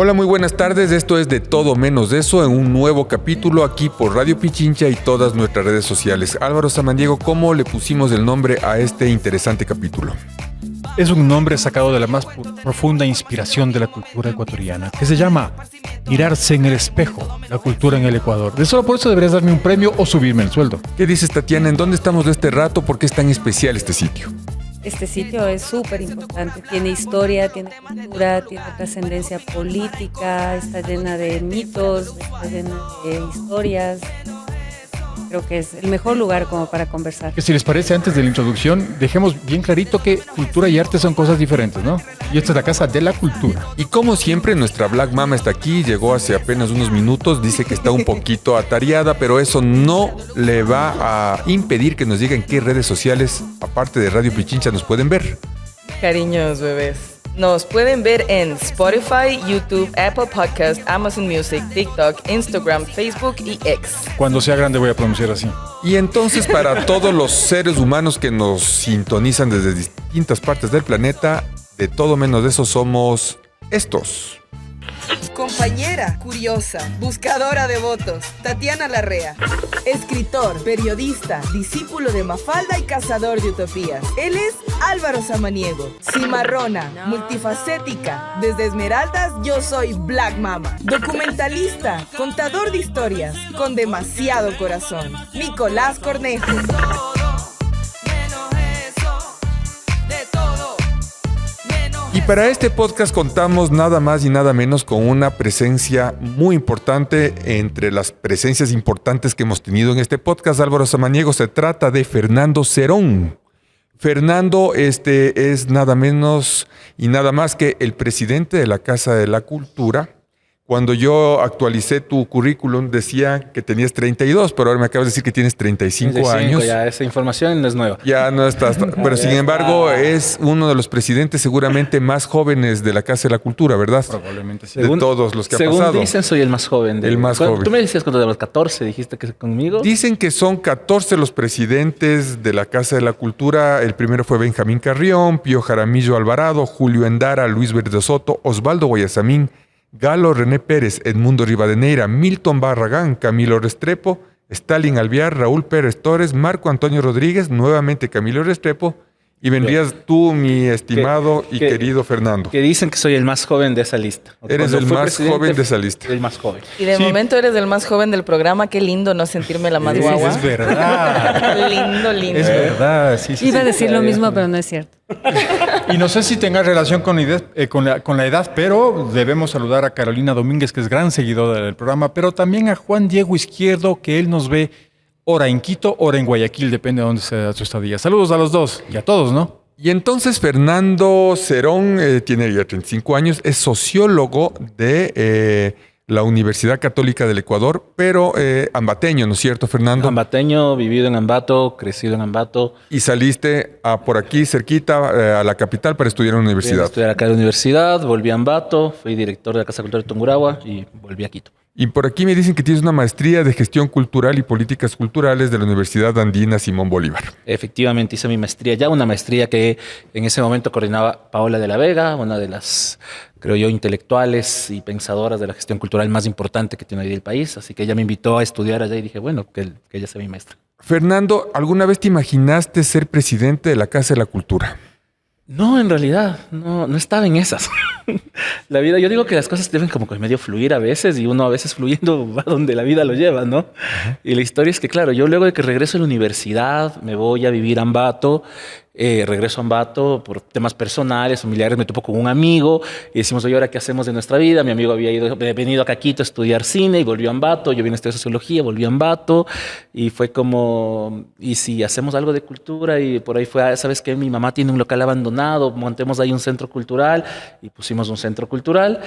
Hola, muy buenas tardes. Esto es De Todo Menos Eso en un nuevo capítulo aquí por Radio Pichincha y todas nuestras redes sociales. Álvaro Samaniego, ¿cómo le pusimos el nombre a este interesante capítulo? Es un nombre sacado de la más profunda inspiración de la cultura ecuatoriana, que se llama Mirarse en el espejo, la cultura en el Ecuador. De solo por eso deberías darme un premio o subirme el sueldo. ¿Qué dices, Tatiana? ¿En dónde estamos de este rato? ¿Por qué es tan especial este sitio? Este sitio es súper importante, tiene historia, tiene cultura, tiene trascendencia política, está llena de mitos, está llena de historias. Creo que es el mejor lugar como para conversar. Que si les parece, antes de la introducción, dejemos bien clarito que cultura y arte son cosas diferentes, ¿no? Y esta es la casa de la cultura. Y como siempre, nuestra Black Mama está aquí, llegó hace apenas unos minutos, dice que está un poquito atareada, pero eso no le va a impedir que nos digan qué redes sociales, aparte de Radio Pichincha, nos pueden ver. Cariños, bebés. Nos pueden ver en Spotify, YouTube, Apple Podcast, Amazon Music, TikTok, Instagram, Facebook y X. Cuando sea grande voy a pronunciar así. Y entonces, para todos los seres humanos que nos sintonizan desde distintas partes del planeta, de todo menos de eso somos estos. Compañera, curiosa, buscadora de votos, Tatiana Larrea. Escritor, periodista, discípulo de Mafalda y cazador de utopías. Él es Álvaro Samaniego. Cimarrona, multifacética. Desde Esmeraldas, yo soy Black Mama. Documentalista, contador de historias, con demasiado corazón. Nicolás Cornejo. Y para este podcast contamos nada más y nada menos con una presencia muy importante entre las presencias importantes que hemos tenido en este podcast. Álvaro Samaniego, se trata de Fernando Cerón. Fernando es nada menos y nada más que el presidente de la Casa de la Cultura. Cuando yo actualicé tu currículum decía que tenías 32, pero ahora me acabas de decir que tienes 35 años. Ya esa información no es nueva. Ya no estás, pero sin embargo es uno de los presidentes seguramente más jóvenes de la Casa de la Cultura, ¿verdad? Probablemente sí. De todos los que ha pasado. Según dicen, soy el más joven. El más joven. Tú me decías cuando de los 14, dijiste que conmigo. Dicen que son 14 los presidentes de la Casa de la Cultura. El primero fue Benjamín Carrión, Pío Jaramillo Alvarado, Julio Endara, Luis Verde Soto, Osvaldo Guayasamín, Galo René Pérez, Edmundo Rivadeneira, Milton Barragán, Camilo Restrepo, Stalin Alvear, Raúl Pérez Torres, Marco Antonio Rodríguez, nuevamente Camilo Restrepo, y vendrías tú, mi estimado y querido Fernando. Que dicen que soy el más joven de esa lista. Eres el más joven de esa lista. El más joven. Y de momento eres el más joven del programa. Qué lindo no sentirme la más guagua. Es verdad. Lindo, lindo. Es verdad, sí. Iba a decir lo mismo, pero no es cierto. Y no sé si tenga relación con la edad, pero debemos saludar a Carolina Domínguez, que es gran seguidora del programa, pero también a Juan Diego Izquierdo, que él nos ve hora en Quito, hora en Guayaquil, depende de dónde sea su estadía. Saludos a los dos y a todos, ¿no? Y entonces Fernando Cerón tiene ya 35 años, es sociólogo de la Universidad Católica del Ecuador, pero ambateño, ¿no es cierto, Fernando? Ambateño, vivido en Ambato, crecido en Ambato. Y saliste por aquí cerquita a la capital para estudiar en la universidad. Fui a estudiar acá en la universidad, volví a Ambato, fui director de la Casa Cultural de Tungurahua y volví a Quito. Y por aquí me dicen que tienes una maestría de gestión cultural y políticas culturales de la Universidad Andina Simón Bolívar. Efectivamente hice mi maestría, ya una maestría que en ese momento coordinaba Paola de la Vega, una de las, creo yo, intelectuales y pensadoras de la gestión cultural más importante que tiene hoy el país. Así que ella me invitó a estudiar allá y dije, bueno, que ella sea mi maestra. Fernando, ¿alguna vez te imaginaste ser presidente de la Casa de la Cultura? No, en realidad, no estaba en esas. La vida, yo digo que las cosas deben como que medio fluir a veces y uno a veces fluyendo va donde la vida lo lleva, ¿no? Uh-huh. Y la historia es que, claro, yo luego de que regreso a la universidad, me voy a vivir a Ambato, regreso a Ambato por temas personales, familiares, me topo con un amigo y decimos, oye, ¿ahora qué hacemos de nuestra vida? Mi amigo había venido acá a Quito a estudiar cine y volvió a Ambato, yo vine a estudiar sociología, volví a Ambato y fue como, ¿y si hacemos algo de cultura? Y por ahí fue, ¿sabes qué? Mi mamá tiene un local abandonado, montemos ahí un centro cultural y pusimos un centro cultural.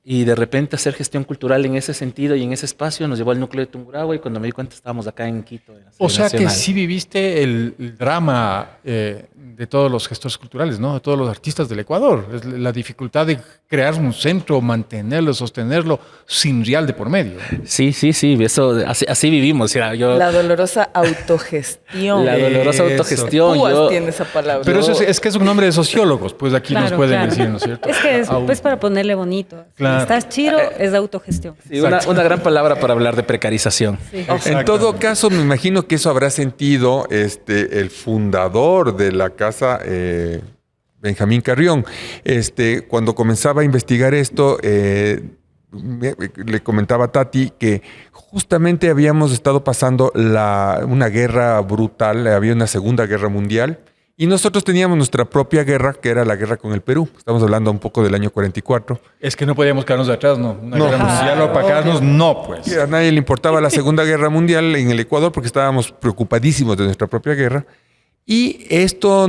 Y de repente hacer gestión cultural en ese sentido y en ese espacio nos llevó al núcleo de Tungurahua y cuando me di cuenta estábamos acá en Quito. En la o sea nacional. Que sí viviste el drama de todos los gestores culturales, ¿no? De todos los artistas del Ecuador. Es la dificultad de crear un centro, mantenerlo, sostenerlo sin real de por medio. Sí, eso, así vivimos. La dolorosa autogestión. La dolorosa autogestión. Púas tiene esa palabra. Pero eso es que es un nombre de sociólogos, pues aquí nos pueden decir, ¿no es cierto? Es que es pues para ponerle bonito. Claro. estás chiro, es autogestión. Sí, una gran palabra para hablar de precarización. Sí. En todo caso, me imagino que eso habrá sentido el fundador de la casa, Benjamín Carrión. Cuando comenzaba a investigar esto, le comentaba a Tati que justamente habíamos estado pasando una guerra brutal, había una Segunda Guerra Mundial, y nosotros teníamos nuestra propia guerra, que era la guerra con el Perú. Estamos hablando un poco del año 44. Es que no podíamos quedarnos de atrás, ¿no? Una No. guerra mundial opacarnos, no, pues. A nadie le importaba la Segunda Guerra Mundial en el Ecuador porque estábamos preocupadísimos de nuestra propia guerra. Y esto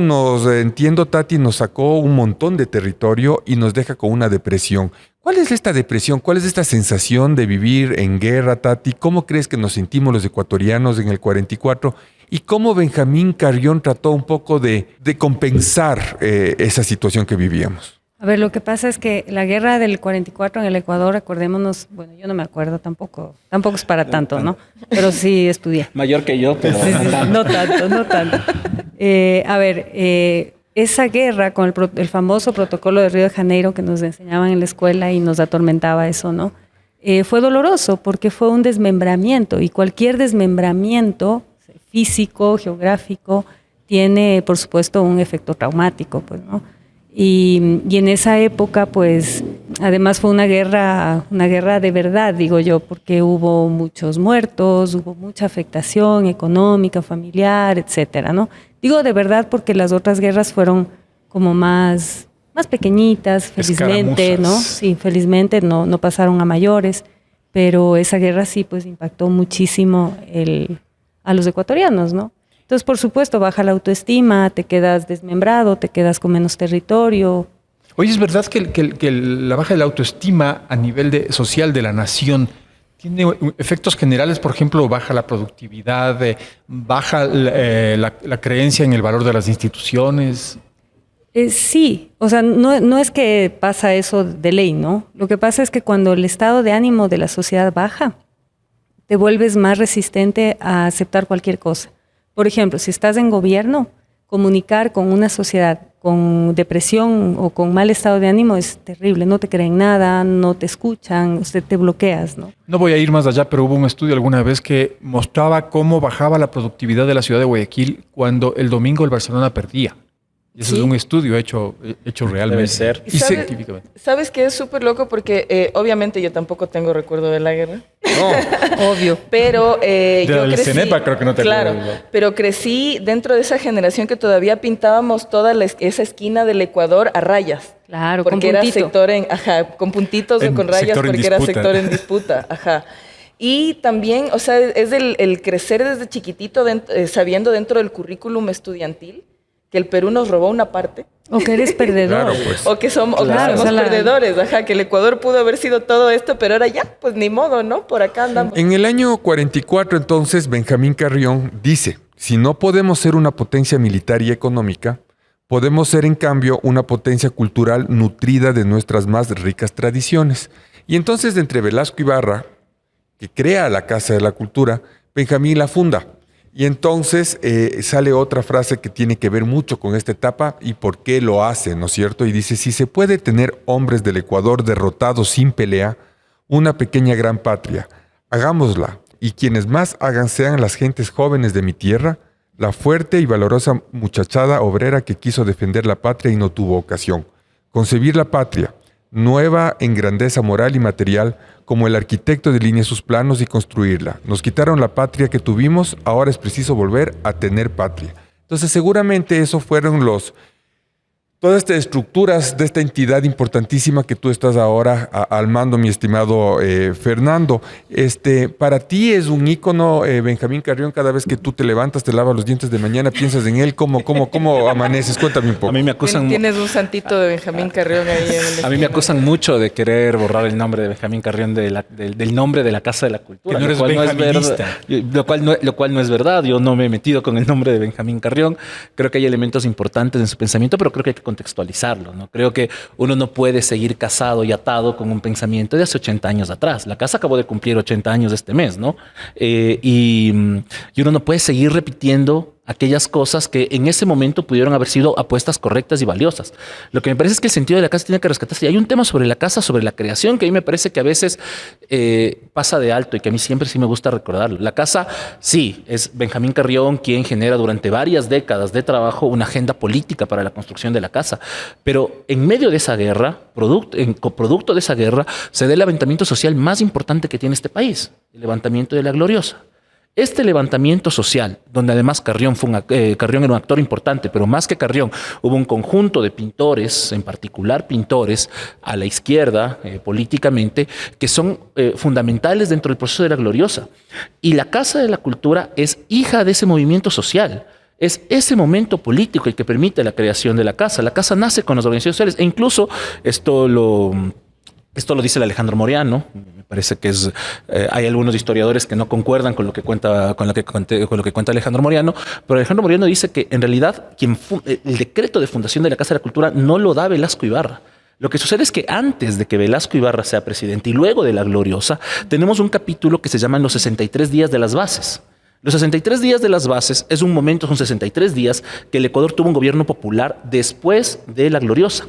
entiendo, Tati, nos sacó un montón de territorio y nos deja con una depresión. ¿Cuál es esta depresión? ¿Cuál es esta sensación de vivir en guerra, Tati? ¿Cómo crees que nos sentimos los ecuatorianos en el 44? ¿Y cómo Benjamín Carrión trató un poco de compensar esa situación que vivíamos? A ver, lo que pasa es que la guerra del 44 en el Ecuador, acordémonos, bueno, yo no me acuerdo tampoco es para tanto, ¿no? Pero sí estudié. Mayor que yo, pero Sí, no tanto. Esa guerra con el famoso protocolo de Río de Janeiro que nos enseñaban en la escuela y nos atormentaba eso, ¿no? Fue doloroso porque fue un desmembramiento y cualquier desmembramiento físico, geográfico, tiene, por supuesto, un efecto traumático, pues, ¿no? Y en esa época, pues, además fue una guerra de verdad, digo yo, porque hubo muchos muertos, hubo mucha afectación económica, familiar, etcétera, ¿no? Digo de verdad porque las otras guerras fueron como más pequeñitas, felizmente, ¿no? Sí, felizmente no pasaron a mayores, pero esa guerra sí, pues, impactó muchísimo a los ecuatorianos, ¿no? Entonces, por supuesto, baja la autoestima, te quedas desmembrado, te quedas con menos territorio. Oye, ¿es verdad que la baja de la autoestima a nivel social de la nación tiene efectos generales? Por ejemplo, baja la productividad, baja la creencia en el valor de las instituciones. Sí, o sea, no es que pasa eso de ley, ¿no? Lo que pasa es que cuando el estado de ánimo de la sociedad baja, te vuelves más resistente a aceptar cualquier cosa. Por ejemplo, si estás en gobierno, comunicar con una sociedad con depresión o con mal estado de ánimo es terrible. No te creen nada, no te escuchan, usted te bloqueas, ¿no? No voy a ir más allá, pero hubo un estudio alguna vez que mostraba cómo bajaba la productividad de la ciudad de Guayaquil cuando el domingo el Barcelona perdía. Y eso ¿Sí? Es un estudio hecho realmente. Debe ser. Y científicamente. ¿Sabes qué es súper loco? Porque obviamente yo tampoco tengo recuerdo de la guerra. No. Obvio. Pero yo Del crecí... CENEPA creo que no te Claro, acuerdas, ¿no? pero crecí dentro de esa generación que todavía pintábamos toda esa esquina del Ecuador a rayas. Claro, Porque con era puntito. sector con puntitos o En con rayas sector en porque era disputa. sector en disputa. Ajá. Y también, o sea, es el crecer desde chiquitito sabiendo dentro del currículum estudiantil que el Perú nos robó una parte. O que eres perdedor. Claro, pues. O que somos, Claro, somos o sea, perdedores, ajá, que el Ecuador pudo haber sido todo esto, pero ahora ya, pues ni modo, ¿no? Por acá andamos. En el año 44, entonces, Benjamín Carrión dice, si no podemos ser una potencia militar y económica, podemos ser, en cambio, una potencia cultural nutrida de nuestras más ricas tradiciones. Y entonces, entre Velasco Ibarra, que crea la Casa de la Cultura, Benjamín la funda. Y entonces sale otra frase que tiene que ver mucho con esta etapa y por qué lo hace, ¿no es cierto? Y dice, si se puede tener hombres del Ecuador derrotados sin pelea, una pequeña gran patria, hagámosla. Y quienes más hagan sean las gentes jóvenes de mi tierra, la fuerte y valorosa muchachada obrera que quiso defender la patria y no tuvo ocasión. Concebir la patria, nueva en grandeza moral y material, como el arquitecto delinea sus planos y construirla. Nos quitaron la patria que tuvimos, ahora es preciso volver a tener patria. Entonces seguramente eso fueron todas estas estructuras de esta entidad importantísima que tú estás ahora al mando, mi estimado Fernando. Para ti es un ícono, Benjamín Carrión, cada vez que tú te levantas, te lavas los dientes de mañana, piensas en él, ¿cómo amaneces? Cuéntame un poco. A mí me acusan, Tienes un santito de Benjamín Carrión ahí en el a mí me acusan mucho de querer borrar el nombre de Benjamín Carrión del nombre de la Casa de la Cultura. Que no eres lo cual no es benjaminista. verdad, lo cual no es verdad. Yo no me he metido con el nombre de Benjamín Carrión. Creo que hay elementos importantes en su pensamiento, pero creo que hay que contextualizarlo, ¿no? Creo que uno no puede seguir casado y atado con un pensamiento de hace 80 años atrás. La casa acabó de cumplir 80 años este mes, ¿no? Y uno no puede seguir repitiendo aquellas cosas que en ese momento pudieron haber sido apuestas correctas y valiosas. Lo que me parece es que el sentido de la casa tiene que rescatarse. Y hay un tema sobre la casa, sobre la creación, que a mí me parece que a veces pasa de alto y que a mí siempre sí me gusta recordarlo. La casa, sí, es Benjamín Carrión quien genera durante varias décadas de trabajo una agenda política para la construcción de la casa. Pero en medio de esa guerra, coproducto de esa guerra, se da el levantamiento social más importante que tiene este país, el levantamiento de la Gloriosa. Este levantamiento social, donde además Carrión era un actor importante, pero más que Carrión, hubo un conjunto de pintores, en particular pintores a la izquierda políticamente, que son fundamentales dentro del proceso de la Gloriosa. Y la Casa de la Cultura es hija de ese movimiento social. Es ese momento político el que permite la creación de la casa. La casa nace con las organizaciones sociales e incluso esto lo dice el Alejandro Moriano. Me parece que hay algunos historiadores que no concuerdan con lo que cuenta Alejandro Moriano, pero Alejandro Moriano dice que en realidad el decreto de fundación de la Casa de la Cultura no lo da Velasco Ibarra. Lo que sucede es que antes de que Velasco Ibarra sea presidente y luego de la Gloriosa, tenemos un capítulo que se llama Los 63 días de las bases. Los 63 días de las bases es un momento, son 63 días que el Ecuador tuvo un gobierno popular después de la Gloriosa.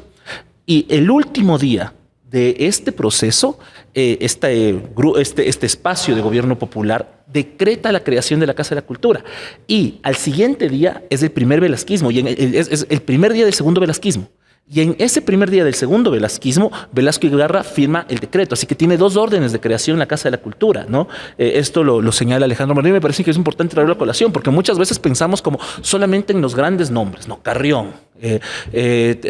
Y el último día de este proceso, este espacio de gobierno popular decreta la creación de la Casa de la Cultura. Y al siguiente día es el primer velasquismo, y es el primer día del segundo velasquismo. Y en ese primer día del segundo velasquismo, Velasco Ibarra firma el decreto. Así que tiene dos órdenes de creación en la Casa de la Cultura, ¿no? Esto lo señala Alejandro Moriano y me parece que es importante traerlo a colación, porque muchas veces pensamos como solamente en los grandes nombres, ¿no? Carrión.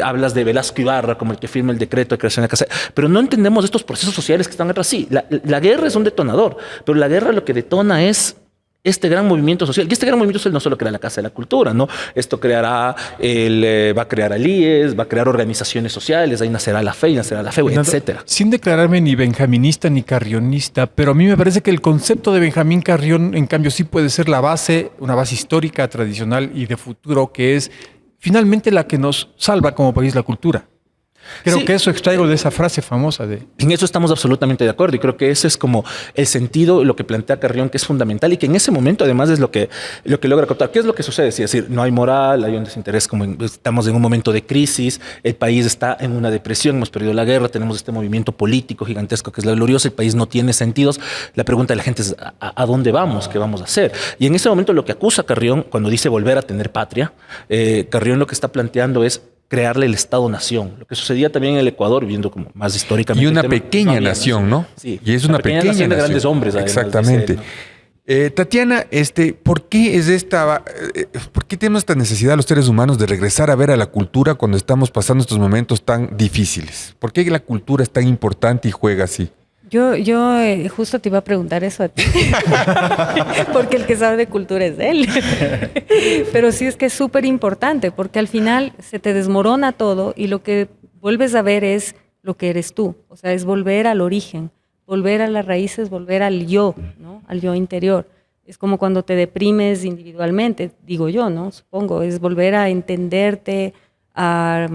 Hablas de Velasco Ibarra como el que firma el decreto de creación de la casa, pero no entendemos estos procesos sociales que están atrás. Sí, la guerra es un detonador, pero la guerra lo que detona es este gran movimiento social. Y este gran movimiento social no solo crea la Casa de la Cultura, ¿no? Esto va a crear alíes, va a crear organizaciones sociales, ahí nacerá la FEI, etcétera. Sin declararme ni benjaminista ni carrionista, pero a mí me parece que el concepto de Benjamín Carrión, en cambio, sí puede ser una base histórica, tradicional y de futuro, que es finalmente la que nos salva como país la cultura. Creo que eso extraigo de esa frase famosa de... En eso estamos absolutamente de acuerdo y creo que ese es como el sentido, lo que plantea Carrión, que es fundamental y que en ese momento además es lo que logra captar. ¿Qué es lo que sucede? Es decir, no hay moral, hay un desinterés, estamos en un momento de crisis, el país está en una depresión, hemos perdido la guerra, tenemos este movimiento político gigantesco que es la Gloriosa, el país no tiene sentidos. La pregunta de la gente es ¿a dónde vamos? ¿Qué vamos a hacer? Y en ese momento lo que acusa Carrión cuando dice volver a tener patria, Carrión lo que está planteando es crearle el Estado-nación. Lo que sucedía también en el Ecuador, viendo como más históricamente. Y una pequeña nación, ¿no? Sí. Y es una pequeña nación de grandes hombres. Exactamente. Dice, ¿no? Tatiana, ¿por qué tenemos esta necesidad los seres humanos de regresar a ver a la cultura cuando estamos pasando estos momentos tan difíciles? ¿Por qué la cultura es tan importante y juega así? Yo justo te iba a preguntar eso a ti, porque el que sabe de cultura es él. Pero sí es que es súper importante, porque al final se te desmorona todo y lo que vuelves a ver es lo que eres tú. O sea, es volver al origen, volver a las raíces, volver al yo, ¿no? Al yo interior. Es como cuando te deprimes individualmente, digo yo, ¿no? Supongo, es volver a entenderte, a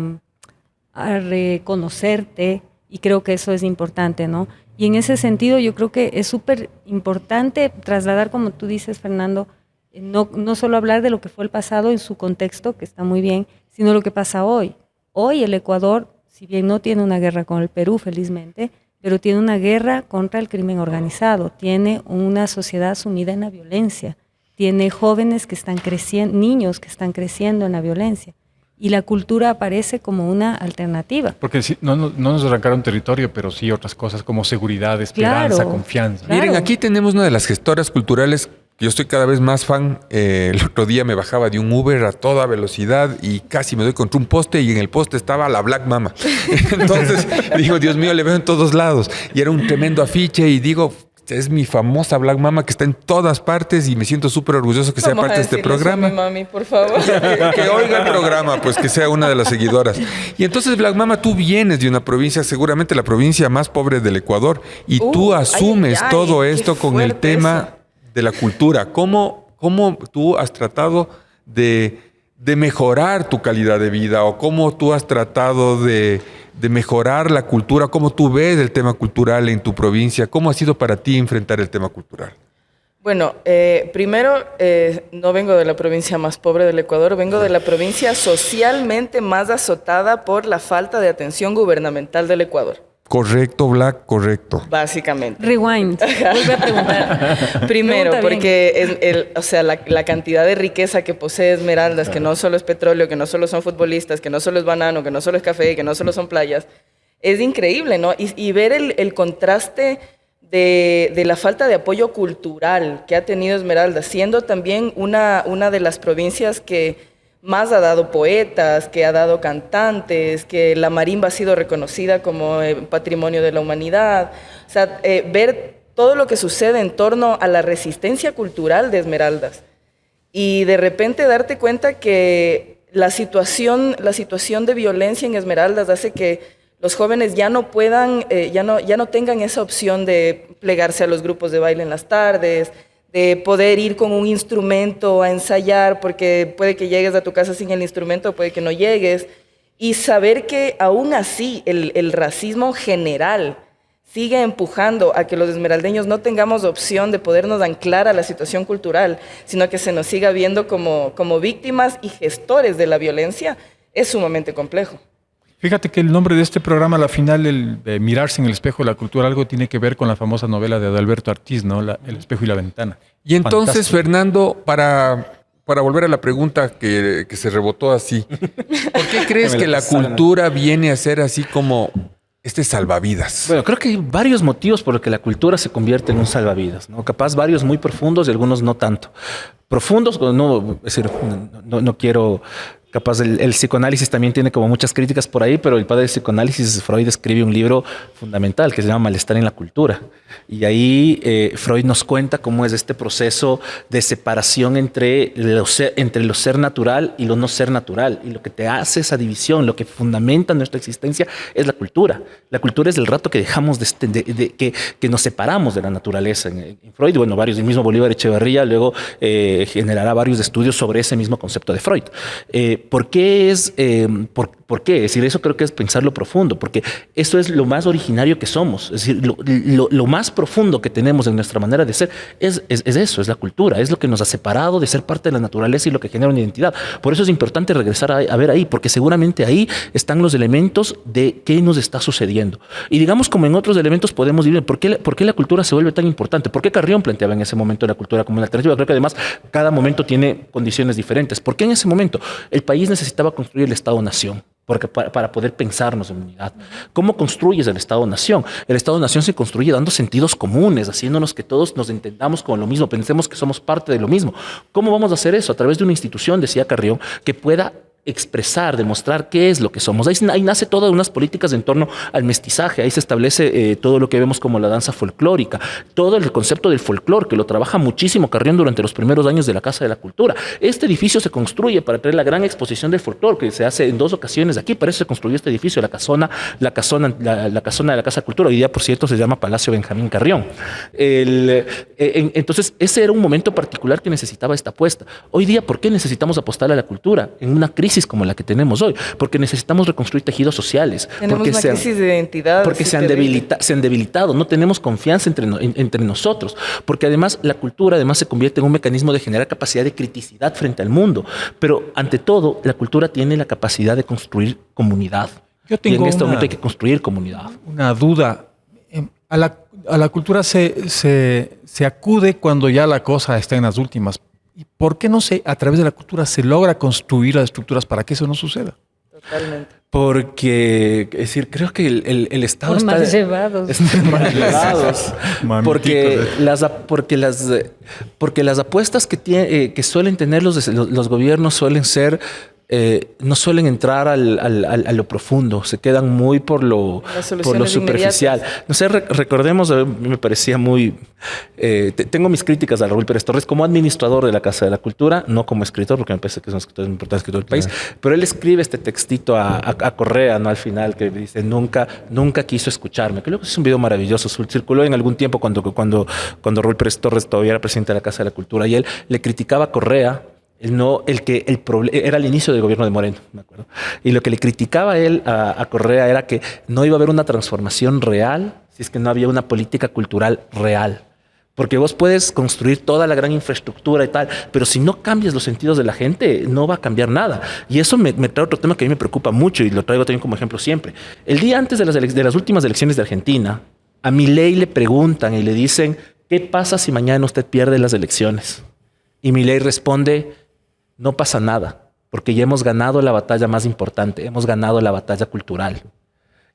reconocerte, y creo que eso es importante, ¿no? Y en ese sentido yo creo que es súper importante trasladar, como tú dices, Fernando, no solo hablar de lo que fue el pasado en su contexto, que está muy bien, sino lo que pasa hoy. Hoy el Ecuador, si bien no tiene una guerra con el Perú, felizmente, pero tiene una guerra contra el crimen organizado, tiene una sociedad sumida en la violencia, tiene jóvenes que están creciendo, niños que están creciendo en la violencia. Y la cultura aparece como una alternativa. Porque sí, no nos arrancaron territorio, pero sí otras cosas como seguridad, esperanza, confianza. Miren, aquí tenemos una de las gestoras culturales. Yo estoy cada vez más fan. El otro día me bajaba de un Uber a toda velocidad y casi me doy contra un poste y en el poste estaba la Black Mama. Entonces digo, Dios mío, le veo en todos lados. Y era un tremendo afiche y digo... Es mi famosa Black Mama que está en todas partes y me siento súper orgulloso que sea parte de este programa. Mi mami, por favor. Que oiga el programa, pues que sea una de las seguidoras. Y entonces, Black Mama, tú vienes de una provincia, seguramente la provincia más pobre del Ecuador, y tú asumes todo esto con el tema de la cultura. ¿Cómo tú has tratado de mejorar tu calidad de vida o cómo tú has tratado de mejorar la cultura? ¿Cómo tú ves el tema cultural en tu provincia? ¿Cómo ha sido para ti enfrentar el tema cultural? Bueno, primero, no vengo de la provincia más pobre del Ecuador, vengo de la provincia socialmente más azotada por la falta de atención gubernamental del Ecuador. Correcto, Black, correcto. Básicamente. Rewind. Vuelve a preguntar. Primero, Pregunta porque o sea, la cantidad de riqueza que posee Esmeraldas, que no solo es petróleo, que no solo son futbolistas, que no solo es banano, que no solo es café, que no solo son playas, es increíble, ¿no? Y ver el contraste de la falta de apoyo cultural que ha tenido Esmeraldas, siendo también una de las provincias que más ha dado poetas, que ha dado cantantes, que la marimba ha sido reconocida como patrimonio de la humanidad. O sea, ver todo lo que sucede en torno a la resistencia cultural de Esmeraldas y de repente darte cuenta que la situación de violencia en Esmeraldas hace que los jóvenes ya no puedan, ya no tengan esa opción de plegarse a los grupos de baile en las tardes, de poder ir con un instrumento a ensayar, porque puede que llegues a tu casa sin el instrumento, puede que no llegues, y saber que aún así el racismo general sigue empujando a que los esmeraldeños no tengamos opción de podernos anclar a la situación cultural, sino que se nos siga viendo como víctimas y gestores de la violencia, es sumamente complejo. Fíjate que el nombre de este programa, a la final, el de Mirarse en el espejo de la cultura, algo tiene que ver con la famosa novela de Adalberto Ortiz, ¿no? El espejo y la ventana. Y entonces, Fantástico. Fernando, para volver a la pregunta que se rebotó así, ¿por qué crees que la cultura viene a ser así como este salvavidas? Bueno, creo que hay varios motivos por los que la cultura se convierte en un salvavidas, ¿no? Capaz varios muy profundos y algunos no tanto. Profundos, no, es decir, no quiero... Capaz el psicoanálisis también tiene como muchas críticas por ahí, pero el padre del psicoanálisis, Freud, escribe un libro fundamental que se llama Malestar en la cultura. Y ahí Freud nos cuenta cómo es este proceso de separación entre lo ser natural y lo no ser natural. Y lo que te hace esa división, lo que fundamenta nuestra existencia es la cultura. La cultura es el rato que dejamos que nos separamos de la naturaleza. En Freud, bueno, varios, el mismo Bolívar Echeverría luego generará varios estudios sobre ese mismo concepto de Freud. ¿Por qué es? ¿Por qué? Es decir, eso creo que es pensarlo profundo, porque eso es lo más originario que somos. Es decir, lo más profundo que tenemos en nuestra manera de ser es eso, es la cultura, es lo que nos ha separado de ser parte de la naturaleza y lo que genera una identidad. Por eso es importante regresar a ver ahí, porque seguramente ahí están los elementos de qué nos está sucediendo. Y digamos, como en otros elementos podemos ir, ¿por qué la cultura se vuelve tan importante? ¿Por qué Carrión planteaba en ese momento la cultura como una alternativa? Creo que además cada momento tiene condiciones diferentes. ¿Por qué en ese momento el país necesitaba construir el Estado-Nación? Porque para poder pensarnos en unidad. ¿Cómo construyes el Estado-Nación? El Estado-Nación se construye dando sentidos comunes, haciéndonos que todos nos entendamos con lo mismo, pensemos que somos parte de lo mismo. ¿Cómo vamos a hacer eso? A través de una institución, decía Carrión, que pueda expresar, demostrar qué es lo que somos. Ahí nace todas unas políticas en torno al mestizaje, ahí se establece todo lo que vemos como la danza folclórica, todo el concepto del folclore, que lo trabaja muchísimo Carrión durante los primeros años de la Casa de la Cultura. Este edificio se construye para tener la gran exposición del folclore, que se hace en 2 ocasiones aquí, para eso se construyó este edificio, la casona de la Casa de Cultura, hoy día, por cierto, se llama Palacio Benjamín Carrión. Entonces, ese era un momento particular que necesitaba esta apuesta. Hoy día, ¿por qué necesitamos apostar a la cultura? En una crisis como la que tenemos hoy, porque necesitamos reconstruir tejidos sociales. Tenemos porque una crisis de identidad. Porque se han debilitado, no tenemos confianza entre nosotros, porque además la cultura se convierte en un mecanismo de generar capacidad de criticidad frente al mundo, pero ante todo la cultura tiene la capacidad de construir comunidad. Yo tengo y en este momento hay que construir comunidad. Una duda. A la cultura se acude cuando ya la cosa está en las últimas. ¿Y por qué a través de la cultura se logra construir las estructuras para que eso no suceda? Totalmente. Porque, es decir, creo que el Estado Por está... mal llevados. Mal llevados. Porque las apuestas que suelen tener los gobiernos suelen ser... no suelen entrar a lo profundo, se quedan muy por lo superficial. No sé, recordemos, a mí me parecía muy... tengo mis críticas a Raúl Pérez Torres como administrador de la Casa de la Cultura, no como escritor, porque me parece que es un escritor importante escritor del país, pero él escribe este textito a Correa, ¿no? Al final, que dice, nunca quiso escucharme, que luego es un video maravilloso, circuló en algún tiempo cuando Raúl Pérez Torres todavía era presidente de la Casa de la Cultura, y él le criticaba a Correa. Era el inicio del gobierno de Moreno, me acuerdo. Y lo que le criticaba él a Correa era que no iba a haber una transformación real si es que no había una política cultural real. Porque vos puedes construir toda la gran infraestructura y tal, pero si no cambias los sentidos de la gente, no va a cambiar nada. Y eso me trae otro tema que a mí me preocupa mucho y lo traigo también como ejemplo siempre. El día antes de las últimas elecciones de Argentina, a Milei le preguntan y le dicen, ¿qué pasa si mañana usted pierde las elecciones? Y Milei responde, no pasa nada, porque ya hemos ganado la batalla más importante, hemos ganado la batalla cultural.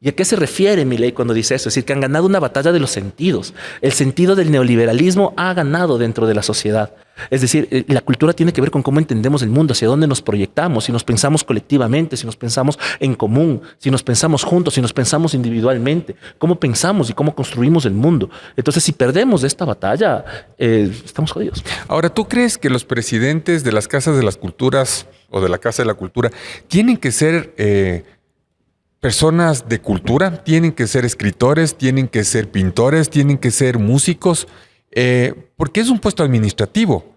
¿Y a qué se refiere Milei cuando dice eso? Es decir, que han ganado una batalla de los sentidos. El sentido del neoliberalismo ha ganado dentro de la sociedad. Es decir, la cultura tiene que ver con cómo entendemos el mundo, hacia dónde nos proyectamos, si nos pensamos colectivamente, si nos pensamos en común, si nos pensamos juntos, si nos pensamos individualmente, cómo pensamos y cómo construimos el mundo. Entonces, si perdemos esta batalla, estamos jodidos. Ahora, ¿tú crees que los presidentes de las casas de las culturas o de la Casa de la Cultura tienen que ser personas de cultura? ¿Tienen que ser escritores? ¿Tienen que ser pintores? ¿Tienen que ser músicos? Porque es un puesto administrativo.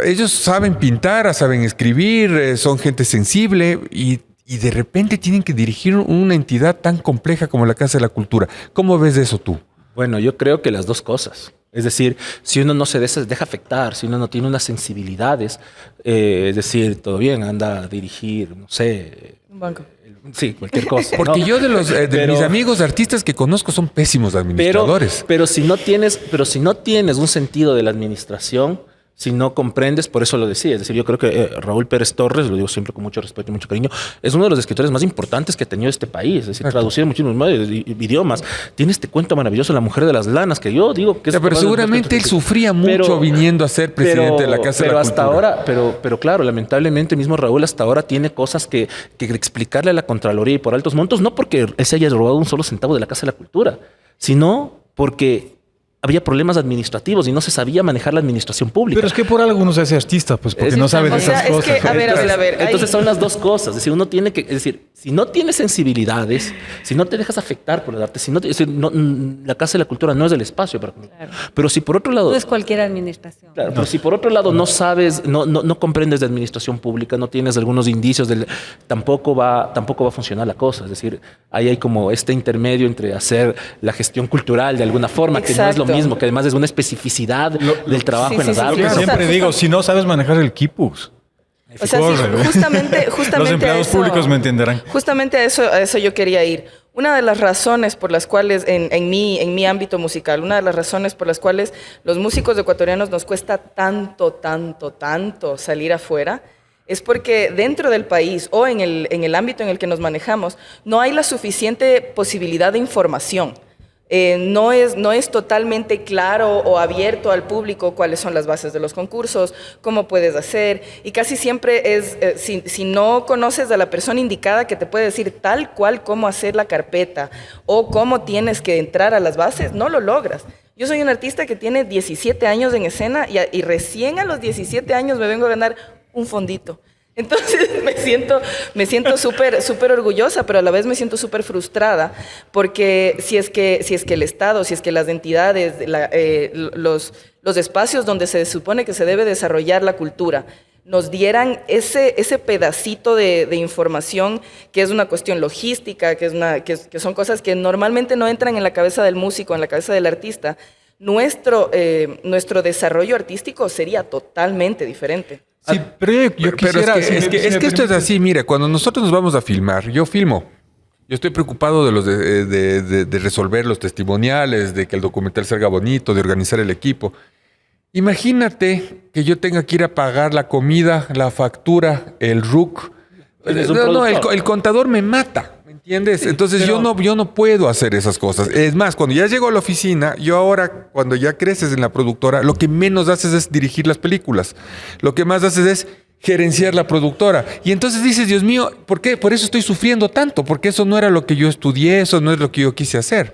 Ellos saben pintar, saben escribir, son gente sensible y de repente tienen que dirigir una entidad tan compleja como la Casa de la Cultura. ¿Cómo ves eso tú? Bueno, yo creo que las dos cosas. Es decir, si uno no se deja afectar, si uno no tiene unas sensibilidades, es decir, todo bien, anda a dirigir, no sé... Un banco. Sí, cualquier cosa. Porque ¿no? yo de mis amigos artistas que conozco son pésimos administradores. Pero si no tienes un sentido de la administración, si no comprendes, por eso lo decía. Es decir, yo creo que Raúl Pérez Torres, lo digo siempre con mucho respeto y mucho cariño, es uno de los escritores más importantes que ha tenido este país. Es decir, traducido en muchísimos idiomas. Tiene este cuento maravilloso, La Mujer de las Lanas, que yo digo que es... Pero seguramente él sufría mucho viniendo a ser presidente de la Casa de la hasta Cultura. Ahora, pero claro, lamentablemente mismo Raúl hasta ahora tiene cosas que explicarle a la Contraloría y por altos montos, no porque él se haya robado un solo centavo de la Casa de la Cultura, sino porque había problemas administrativos y no se sabía manejar la administración pública. Pero es que por algo uno se hace artista, pues porque no sabe de O sea, esas cosas. es que, a ver. Entonces son las dos cosas. Es decir, uno tiene que, es decir, si no tienes sensibilidades, si no te dejas afectar por el arte, si no, es decir, la Casa de la Cultura no es el espacio para... Claro. Pero si por otro lado... No es cualquier administración. Claro, pero si por otro lado no sabes, no comprendes de administración pública, no tienes algunos indicios, tampoco va a funcionar la cosa. Es decir, ahí hay como este intermedio entre hacer la gestión cultural de alguna forma, que no es lo mismo, que además es una especificidad del trabajo en las artes. Lo que siempre digo, si no sabes manejar el quipus. O sea, justamente los empleados públicos me entenderán. Justamente a eso yo quería ir. Una de las razones por las cuales, en mi ámbito musical, una de las razones por las cuales los músicos ecuatorianos nos cuesta tanto salir afuera, es porque dentro del país o en el ámbito en el que nos manejamos, no hay la suficiente posibilidad de información. No es totalmente claro o abierto al público cuáles son las bases de los concursos, cómo puedes hacer, y casi siempre es, si no conoces a la persona indicada que te puede decir tal cual cómo hacer la carpeta o cómo tienes que entrar a las bases, no lo logras. Yo soy un artista que tiene 17 años en escena y recién a los 17 años me vengo a ganar un fondito. Entonces me siento súper orgullosa, pero a la vez me siento súper frustrada, porque si es que el Estado, si es que las entidades, los espacios donde se supone que se debe desarrollar la cultura, nos dieran ese pedacito de información que es una cuestión logística, que son cosas que normalmente no entran en la cabeza del músico, en la cabeza del artista, nuestro desarrollo artístico sería totalmente diferente. Sí, pero yo quisiera... Pero es que esto es así, mira, cuando nosotros nos vamos a filmar, yo filmo. Yo estoy preocupado de resolver los testimoniales, de que el documental salga bonito, de organizar el equipo. Imagínate que yo tenga que ir a pagar la comida, la factura, el RUC. El contador me mata. ¿Entiendes? Sí, entonces yo no puedo hacer esas cosas. Es más, cuando ya llego a la oficina, yo ahora, cuando ya creces en la productora, lo que menos haces es dirigir las películas. Lo que más haces es gerenciar la productora. Y entonces dices, Dios mío, ¿por qué? Por eso estoy sufriendo tanto, porque eso no era lo que yo estudié, eso no es lo que yo quise hacer.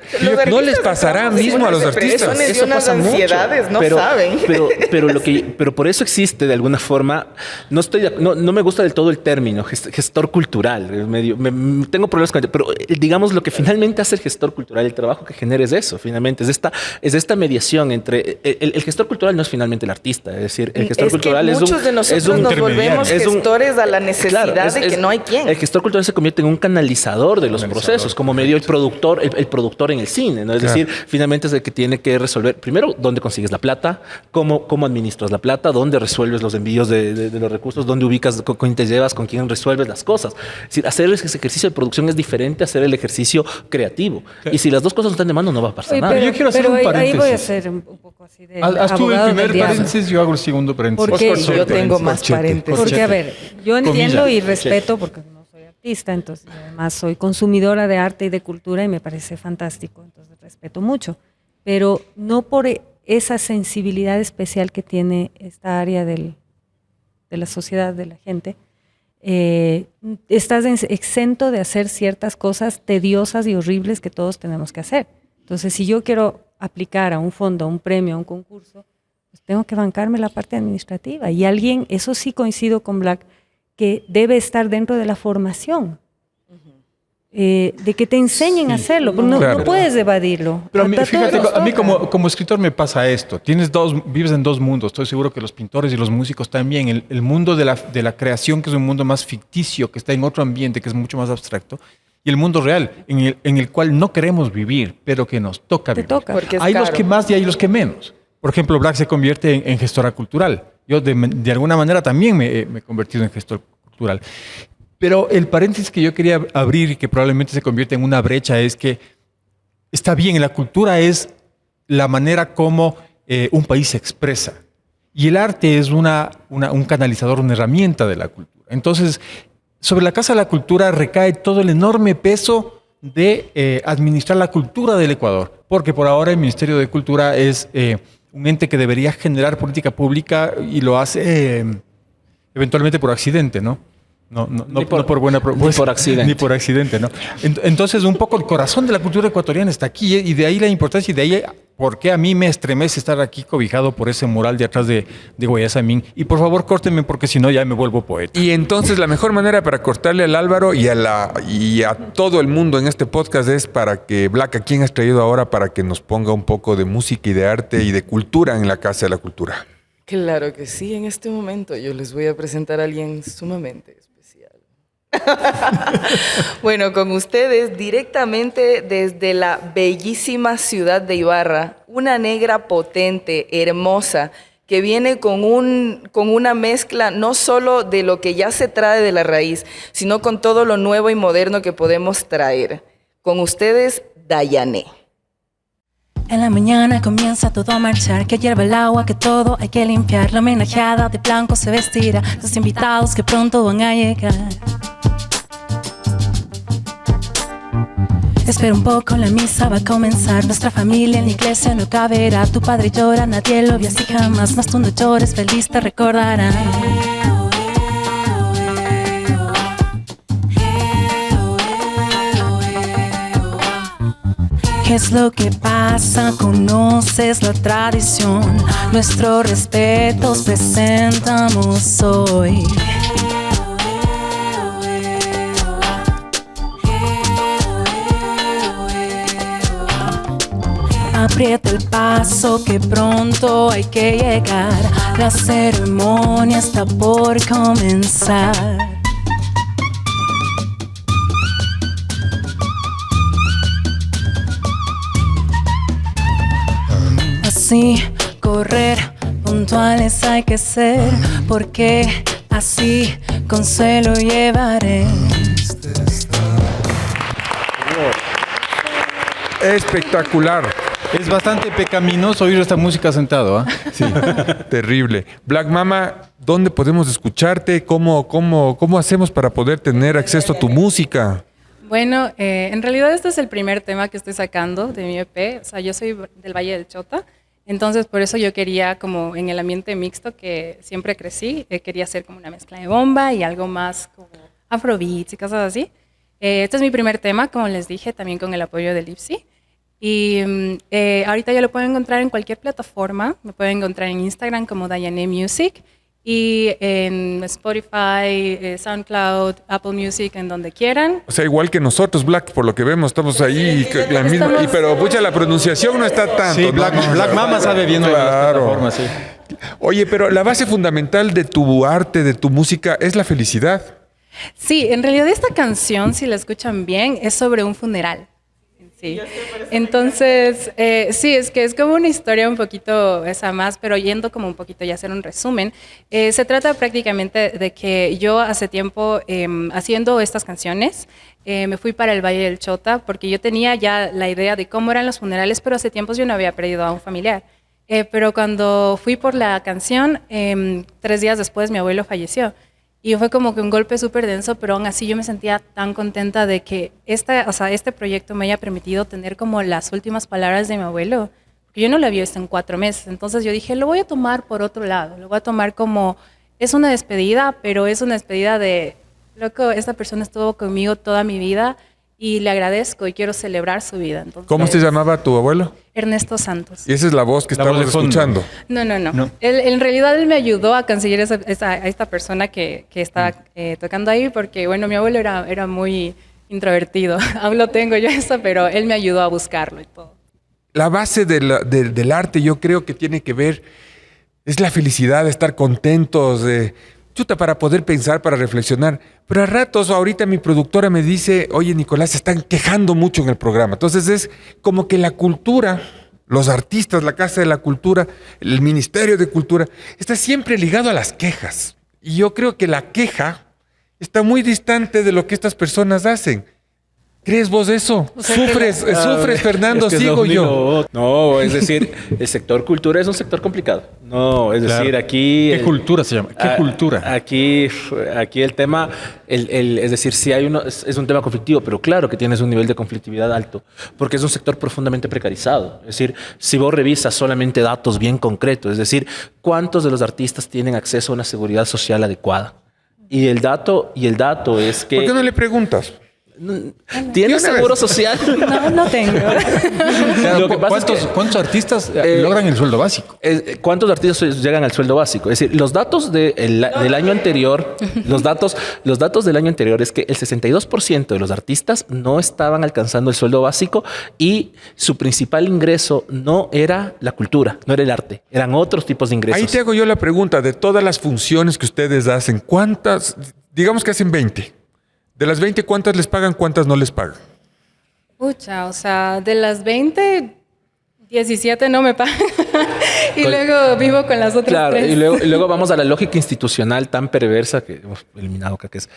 No les pasará mismo a los artistas. Eso pasa ansiedades, mucho, no saben. Pero por eso existe de alguna forma, no me gusta del todo el término gestor cultural. Tengo problemas con ello, pero digamos lo que finalmente hace el gestor cultural, el trabajo que genera es eso, finalmente, es esta mediación entre... El gestor cultural no es finalmente el artista, es decir, el gestor cultural muchos de nosotros nos volvemos gestores a la necesidad de que no hay quien. El gestor cultural se convierte en un canalizador de los procesos, como medio el productor en el cine, ¿no? Es decir, finalmente es el que tiene que resolver, primero, dónde consigues la plata, cómo administras la plata, dónde resuelves los envíos de los recursos, dónde ubicas, con quién te llevas, con quién resuelves las cosas. Es decir, hacer ese ejercicio de producción es diferente a hacer el ejercicio creativo. Y si las dos cosas no están de mano, no va a pasar nada. Yo quiero hacer un paréntesis. Ahí voy a hacer un poco así de Haz tú el abogado del primer diablo. paréntesis, yo hago el segundo paréntesis. Porque yo tengo más paréntesis. Porque, a ver, yo entiendo Comilla. y respeto, porque no soy artista, entonces además soy consumidora de arte y de cultura y me parece fantástico, entonces respeto mucho. Pero no por esa sensibilidad especial que tiene esta área de la sociedad, de la gente, estás exento de hacer ciertas cosas tediosas y horribles que todos tenemos que hacer. Entonces, si yo quiero aplicar a un fondo, a un premio, a un concurso, pues tengo que bancarme la parte administrativa. Y alguien, eso sí coincido con Black, que debe estar dentro de la formación. De que te enseñen a hacerlo, porque no puedes evadirlo. Pero fíjate, a mí toca. como escritor me pasa esto. Vives en dos mundos. Estoy seguro que los pintores y los músicos también. El mundo de la creación, que es un mundo más ficticio, que está en otro ambiente, que es mucho más abstracto. Y el mundo real, en el cual no queremos vivir, pero que nos toca vivir. Toca. Porque es Hay los caro. que más y hay los que menos. Por ejemplo, Black se convierte en gestora cultural. Yo de alguna manera también me he convertido en gestor cultural. Pero el paréntesis que yo quería abrir y que probablemente se convierte en una brecha es que está bien, la cultura es la manera como un país se expresa. Y el arte es un canalizador, una herramienta de la cultura. Entonces, sobre la Casa de la Cultura recae todo el enorme peso de administrar la cultura del Ecuador. Porque por ahora el Ministerio de Cultura es un ente que debería generar política pública y lo hace eventualmente por accidente, ¿no? No por buena propuesta. Ni por accidente. Ni por accidente, ¿no? Entonces, un poco el corazón de la cultura ecuatoriana está aquí, y de ahí la importancia, y de ahí por qué a mí me estremece estar aquí cobijado por ese mural de atrás de Guayasamín. Y por favor, córtenme, porque si no ya me vuelvo poeta. Y entonces la mejor manera para cortarle al Álvaro y a todo el mundo en este podcast es para que, Black, ¿a quién has traído ahora para que nos ponga un poco de música y de arte y de cultura en la Casa de la Cultura? Claro que sí, en este momento yo les voy a presentar a alguien sumamente especial. Bueno, con ustedes, directamente desde la bellísima ciudad de Ibarra, una negra potente, hermosa, que viene con una mezcla no solo de lo que ya se trae de la raíz, sino con todo lo nuevo y moderno que podemos traer. Con ustedes, Dayané. En la mañana comienza todo a marchar, que hierva el agua, que todo hay que limpiar. La homenajeada de blanco se vestirá, los invitados que pronto van a llegar. Espera un poco, la misa va a comenzar. Nuestra familia en la iglesia no caberá. Tu padre llora, nadie lo vio así jamás. Mas tú no llores, feliz te recordará. ¿Qué es lo que pasa? Conoces la tradición. Nuestros respetos presentamos hoy. Aprieta el paso que pronto hay que llegar. La ceremonia está por comenzar. Así, correr, puntuales hay que ser, porque así consuelo llevaré. Espectacular. Es bastante pecaminoso oír esta música sentado, ¿ah? Sí, terrible. Black Mama, ¿dónde podemos escucharte? ¿Cómo hacemos para poder tener acceso a tu música? Bueno, en realidad este es el primer tema que estoy sacando de mi EP. O sea, yo soy del Valle del Chota, entonces por eso yo quería, como en el ambiente mixto que siempre crecí, quería hacer como una mezcla de bomba y algo más como afrobeats y cosas así. Este es mi primer tema, como les dije, también con el apoyo de Lipsy. Y ahorita ya lo pueden encontrar en cualquier plataforma. Me pueden encontrar en Instagram como Dayané Music y en Spotify, SoundCloud, Apple Music, en donde quieran. O sea, igual que nosotros, Black, por lo que vemos, estamos ahí. La misma, estamos- pero pucha, la pronunciación no está tanto. Sí, Black Mama sabe bien de las Claro. plataformas, sí. Oye, pero la base fundamental de tu arte, de tu música, es la felicidad. Sí, en realidad esta canción, si la escuchan bien, es sobre un funeral. Sí. Entonces, sí, es que es como una historia un poquito esa más, pero yendo como un poquito y hacer un resumen. Se trata prácticamente de que yo hace tiempo, haciendo estas canciones, me fui para el Valle del Chota porque yo tenía ya la idea de cómo eran los funerales, pero hace tiempos yo no había perdido a un familiar. Pero cuando fui por la canción, 3 días después mi abuelo falleció. Y fue como que un golpe súper denso, pero aún así yo me sentía tan contenta de que este proyecto me haya permitido tener como las últimas palabras de mi abuelo. Porque yo no lo había visto en 4 meses. Entonces yo dije, lo voy a tomar por otro lado. Lo voy a tomar como, es una despedida, pero es una despedida de, loco, esta persona estuvo conmigo toda mi vida y le agradezco y quiero celebrar su vida. Entonces, ¿Cómo se llamaba tu abuelo? Ernesto Santos. Y esa es la voz que La voz estamos de fondo. escuchando. No. En realidad él me ayudó a conseguir a esta persona que estaba tocando ahí porque, bueno, mi abuelo era muy introvertido. Aún lo tengo yo eso, pero él me ayudó a buscarlo y todo. La base del arte yo creo que tiene que ver, es la felicidad, de estar contentos, para poder pensar, para reflexionar. Pero a ratos, ahorita mi productora me dice, oye Nicolás, se están quejando mucho en el programa. Entonces es como que la cultura, los artistas, la Casa de la Cultura, el Ministerio de Cultura, está siempre ligado a las quejas. Y yo creo que la queja está muy distante de lo que estas personas hacen. ¿Crees vos eso? O sea, Sufres, Fernando, Es que es sigo lo yo. mismo. No, es decir, el sector cultura es un sector complicado. No, es Claro. decir, aquí... ¿Qué cultura se llama? ¿Qué cultura? Aquí el tema, es decir, sí hay es un tema conflictivo, pero claro que tienes un nivel de conflictividad alto, porque es un sector profundamente precarizado. Es decir, si vos revisas solamente datos bien concretos, es decir, ¿cuántos de los artistas tienen acceso a una seguridad social adecuada? Y el dato es que... ¿Por qué no le preguntas? ¿Tienes ¿De una seguro vez? social? No tengo. Lo que pasa es que- ¿Cuántos artistas logran el sueldo básico? ¿Cuántos artistas llegan al sueldo básico? Es decir, los datos del año anterior, los datos del año anterior es que el 62% de los artistas no estaban alcanzando el sueldo básico y su principal ingreso no era la cultura, no era el arte, eran otros tipos de ingresos. Ahí te hago yo la pregunta, de todas las funciones que ustedes hacen, ¿cuántas? Digamos que hacen 20. De las 20, ¿cuántas les pagan, cuántas no les pagan? Pucha, o sea, de las 20, 17 no me pagan. Y Col- luego vivo con las otras Claro, 3. y luego vamos a la lógica institucional tan perversa que hemos eliminado acá, que es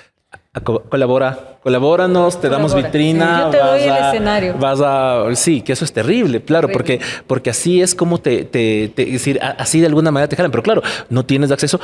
colabóranos, te damos Colabora. vitrina. Yo te doy el escenario. Sí, que eso es terrible, claro, Terrible. porque así es como es decir, así de alguna manera te jalan, pero claro, no tienes acceso.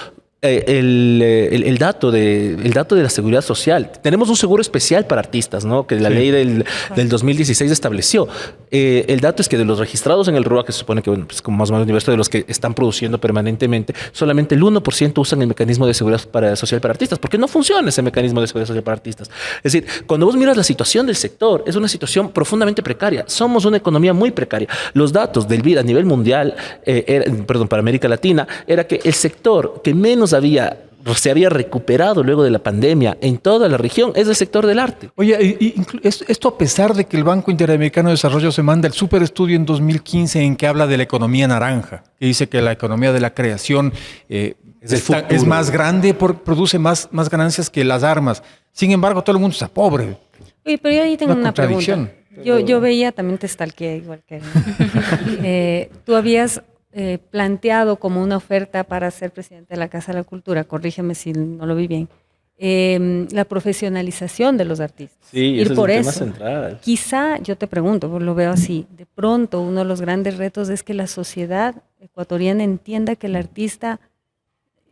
El dato de la seguridad social. Tenemos un seguro especial para artistas, ¿no? Que la ley del 2016 estableció. El dato es que de los registrados en el RUA, que se supone que bueno, pues como más o menos el universo de los que están produciendo permanentemente, solamente el 1% usan el mecanismo de seguridad social para artistas, porque no funciona ese mecanismo de seguridad social para artistas. Es decir, cuando vos miras la situación del sector, es una situación profundamente precaria. Somos una economía muy precaria. Los datos del BID a nivel mundial, para América Latina, era que el sector que menos se había recuperado luego de la pandemia en toda la región es el sector del arte. Oye, esto a pesar de que el Banco Interamericano de Desarrollo se manda el super estudio en 2015 en que habla de la economía naranja, que dice que la economía de la creación es más grande, produce más ganancias que las armas. Sin embargo, todo el mundo está pobre. Oye, pero yo ahí tengo Una una pregunta. contradicción. Yo veía, también te stalkeé igual que él. Tú habías planteado como una oferta para ser presidente de la Casa de la Cultura, corrígeme si no lo vi bien, la profesionalización de los artistas. Sí, Ir ese es por el tema eso. central. Quizá, yo te pregunto, pues lo veo así, de pronto uno de los grandes retos es que la sociedad ecuatoriana entienda que el artista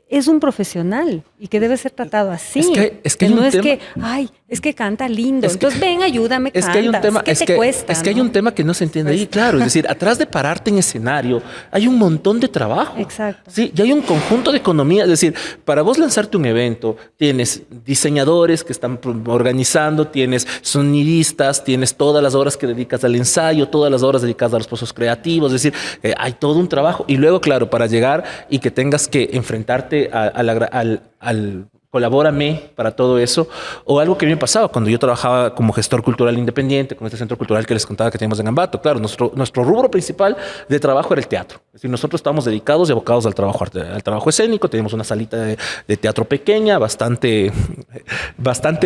es un profesional y que debe ser tratado así. Es que hay no un es tema- que, ay, es que canta lindo. Es que- Entonces ven, ayúdame, Es canta. que hay un tema, ¿Qué te cuesta? es que hay no? un tema que no se entiende ahí, claro. Es decir, atrás de pararte en escenario hay un montón de trabajo. Exacto. Sí, y hay un conjunto de economía. Es decir, para vos lanzarte un evento, tienes diseñadores que están organizando, tienes sonidistas, tienes todas las horas que dedicas al ensayo, todas las horas dedicadas a los procesos creativos. Es decir, hay todo un trabajo. Y luego, claro, para llegar y que tengas que enfrentarte agregarle al colabórame para todo eso, o algo que a mí me pasaba cuando yo trabajaba como gestor cultural independiente con este centro cultural que les contaba que teníamos en Ambato. Claro, nuestro rubro principal de trabajo era el teatro. Es decir, nosotros estábamos dedicados y abocados al trabajo escénico. Teníamos una salita de teatro pequeña, bastante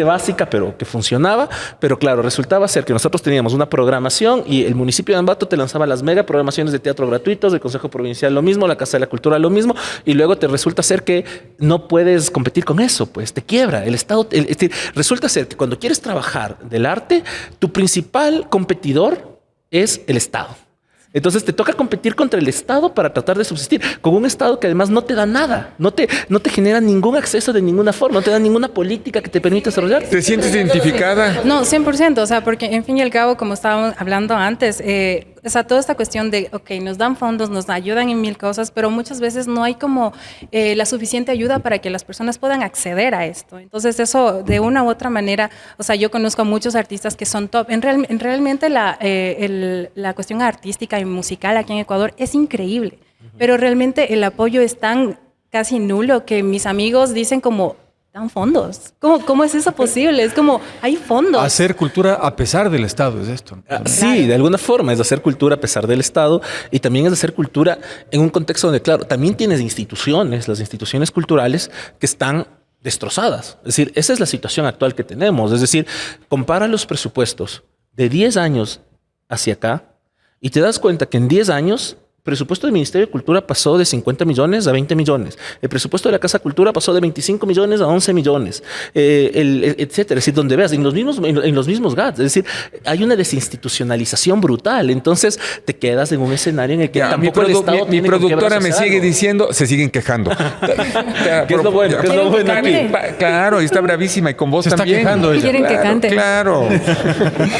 básica, pero que funcionaba. Pero claro, resultaba ser que nosotros teníamos una programación y el municipio de Ambato te lanzaba las mega programaciones de teatro gratuitos, del Consejo Provincial lo mismo, la Casa de la Cultura lo mismo, y luego te resulta ser que no puedes competir con eso. Pues te quiebra el Estado. Resulta ser que cuando quieres trabajar del arte, tu principal competidor es el Estado. Entonces te toca competir contra el Estado para tratar de subsistir, con un Estado que además no te da nada, no te genera ningún acceso de ninguna forma, no te da ninguna política que te permita desarrollarte. ¿Te sientes identificada? No, 100%, o sea, porque en fin y al cabo, como estábamos hablando antes, o sea, toda esta cuestión de, ok, nos dan fondos, nos ayudan en mil cosas, pero muchas veces no hay como la suficiente ayuda para que las personas puedan acceder a esto. Entonces eso, de una u otra manera, o sea, yo conozco a muchos artistas que son top. Realmente la cuestión artística y musical aquí en Ecuador es increíble, pero realmente el apoyo es tan casi nulo que mis amigos dicen como, dan fondos. ¿Cómo es eso posible? Es como, hay fondos. Hacer cultura a pesar del Estado es esto. Sí, de alguna forma es hacer cultura a pesar del Estado, y también es hacer cultura en un contexto donde, claro, también tienes instituciones, las instituciones culturales que están destrozadas. Es decir, esa es la situación actual que tenemos. Es decir, compara los presupuestos de 10 años hacia acá y te das cuenta que en 10 años el presupuesto del Ministerio de Cultura pasó de 50 millones a 20 millones. El presupuesto de la Casa Cultura pasó de 25 millones a 11 millones, etcétera. Es decir, donde veas, en los mismos GATS. Es decir, hay una desinstitucionalización brutal. Entonces, te quedas en un escenario en el que tampoco el Estado mi productora me sigue diciendo, se siguen quejando. ¿Qué es lo bueno? ¿Qué es lo bueno aquí? Claro, y está bravísima y con vos también. Se está quejando ella. Quieren que cante. Claro.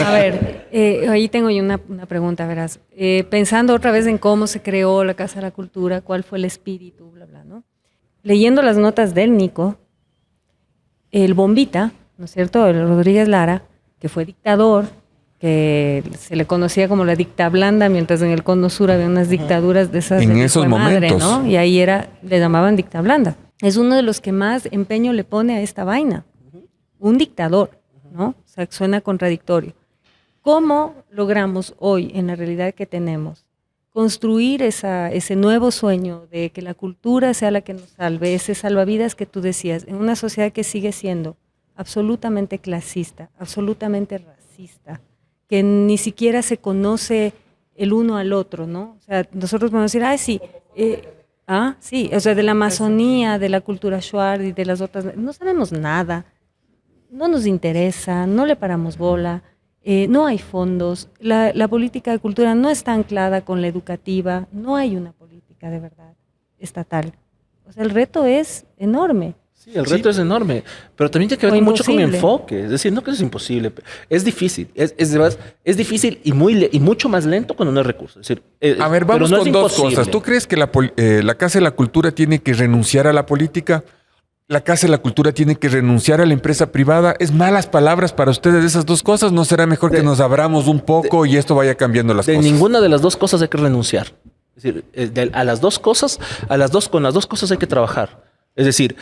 A ver, ahí tengo yo una pregunta, verás. Pensando otra vez en cómo se creó la Casa de la Cultura, cuál fue el espíritu, bla, bla, ¿no? Leyendo las notas del Nico, el Bombita, ¿no es cierto? El Rodríguez Lara, que fue dictador, que se le conocía como la dicta blanda, mientras en el Cono Sur había unas dictaduras de esas. En esos momentos. ¿No? Y ahí le llamaban dicta blanda. Es uno de los que más empeño le pone a esta vaina. Un dictador, ¿no? O sea, suena contradictorio. ¿Cómo logramos hoy, en la realidad que tenemos, construir ese nuevo sueño de que la cultura sea la que nos salve, ese salvavidas que tú decías, en una sociedad que sigue siendo absolutamente clasista, absolutamente racista, que ni siquiera se conoce el uno al otro, ¿no? O sea, nosotros podemos decir, sí, sí, o sea, de la Amazonía, de la cultura shuar y de las otras, no sabemos nada, no nos interesa, no le paramos bola. No hay fondos, la política de cultura no está anclada con la educativa, no hay una política de verdad estatal. O sea, el reto es enorme. Sí, el reto es enorme, pero también tiene que ver mucho con enfoque. Es decir, no que es imposible, es difícil. Es difícil y mucho más lento cuando no hay recursos. Es decir, a ver, vamos con dos cosas. ¿Tú crees que la Casa de la Cultura tiene que renunciar a la política? ¿La Casa de la Cultura tiene que renunciar a la empresa privada? ¿Es malas palabras para ustedes esas dos cosas? ¿No será mejor que nos abramos un poco y esto vaya cambiando las cosas? De ninguna de las dos cosas hay que renunciar. Es decir, con las dos cosas hay que trabajar. Es decir,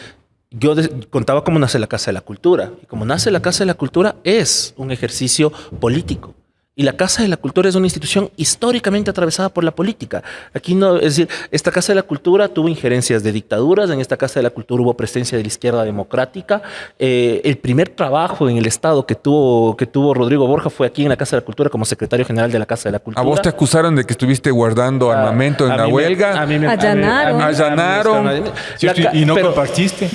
yo contaba cómo nace la Casa de la Cultura. Y como nace la Casa de la Cultura es un ejercicio político. Y la Casa de la Cultura es una institución históricamente atravesada por la política. Aquí no, es decir, esta Casa de la Cultura tuvo injerencias de dictaduras, en esta Casa de la Cultura hubo presencia de la izquierda democrática. El primer trabajo en el Estado que tuvo Rodrigo Borja fue aquí en la Casa de la Cultura como secretario general de la Casa de la Cultura. ¿A vos te acusaron de que estuviste guardando armamento en la huelga? Allanaron. Y no compartiste.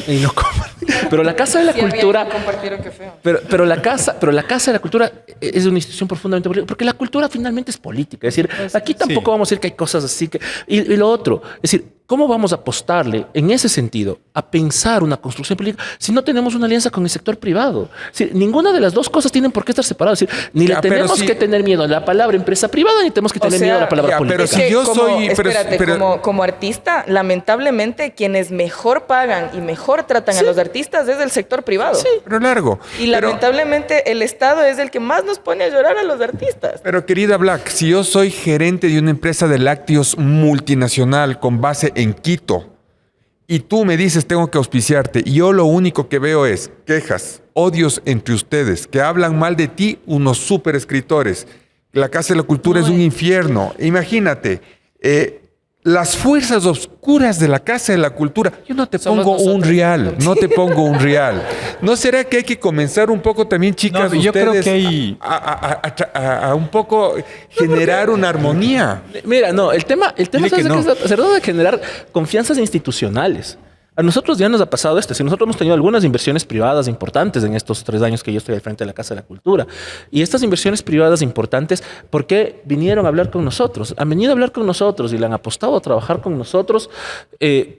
Pero la Casa de la Cultura... Compartieron, qué feo. Pero la Casa de la Cultura es una institución profundamente política, porque la cultura finalmente es política. Es decir, aquí tampoco vamos a decir que hay cosas así que... Y lo otro, es decir, ¿cómo vamos a apostarle en ese sentido a pensar una construcción política si no tenemos una alianza con el sector privado? Es decir, ninguna de las dos cosas tienen por qué estar separadas. Es decir, ni le tenemos que tener miedo a la palabra empresa privada, ni tenemos que tener miedo a la palabra política. Pero si yo soy... Como artista, lamentablemente, quienes mejor pagan y mejor tratan a los artistas es el sector privado. Sí, pero largo. Y lamentablemente el Estado es el que más nos pone a llorar a los artistas. Pero querida Black, si yo soy gerente de una empresa de lácteos multinacional con base en Quito y tú me dices tengo que auspiciarte, y yo lo único que veo es quejas, odios entre ustedes, que hablan mal de ti unos súper escritores. La Casa de la Cultura es un infierno. Imagínate, las fuerzas oscuras de la Casa de la Cultura. Yo no te Somos pongo un nosotros. real, no te pongo un real. ¿No será que hay que comenzar un poco también, chicas, No, yo creo ustedes que hay- a un poco generar una armonía? Mira, no, el tema Dile ¿sabes que de no. qué se trata? De generar confianzas institucionales. A nosotros ya nos ha pasado esto. Si nosotros hemos tenido algunas inversiones privadas importantes en estos 3 años que yo estoy al frente de la Casa de la Cultura. Y estas inversiones privadas importantes, ¿por qué vinieron a hablar con nosotros? Han venido a hablar con nosotros y le han apostado a trabajar con nosotros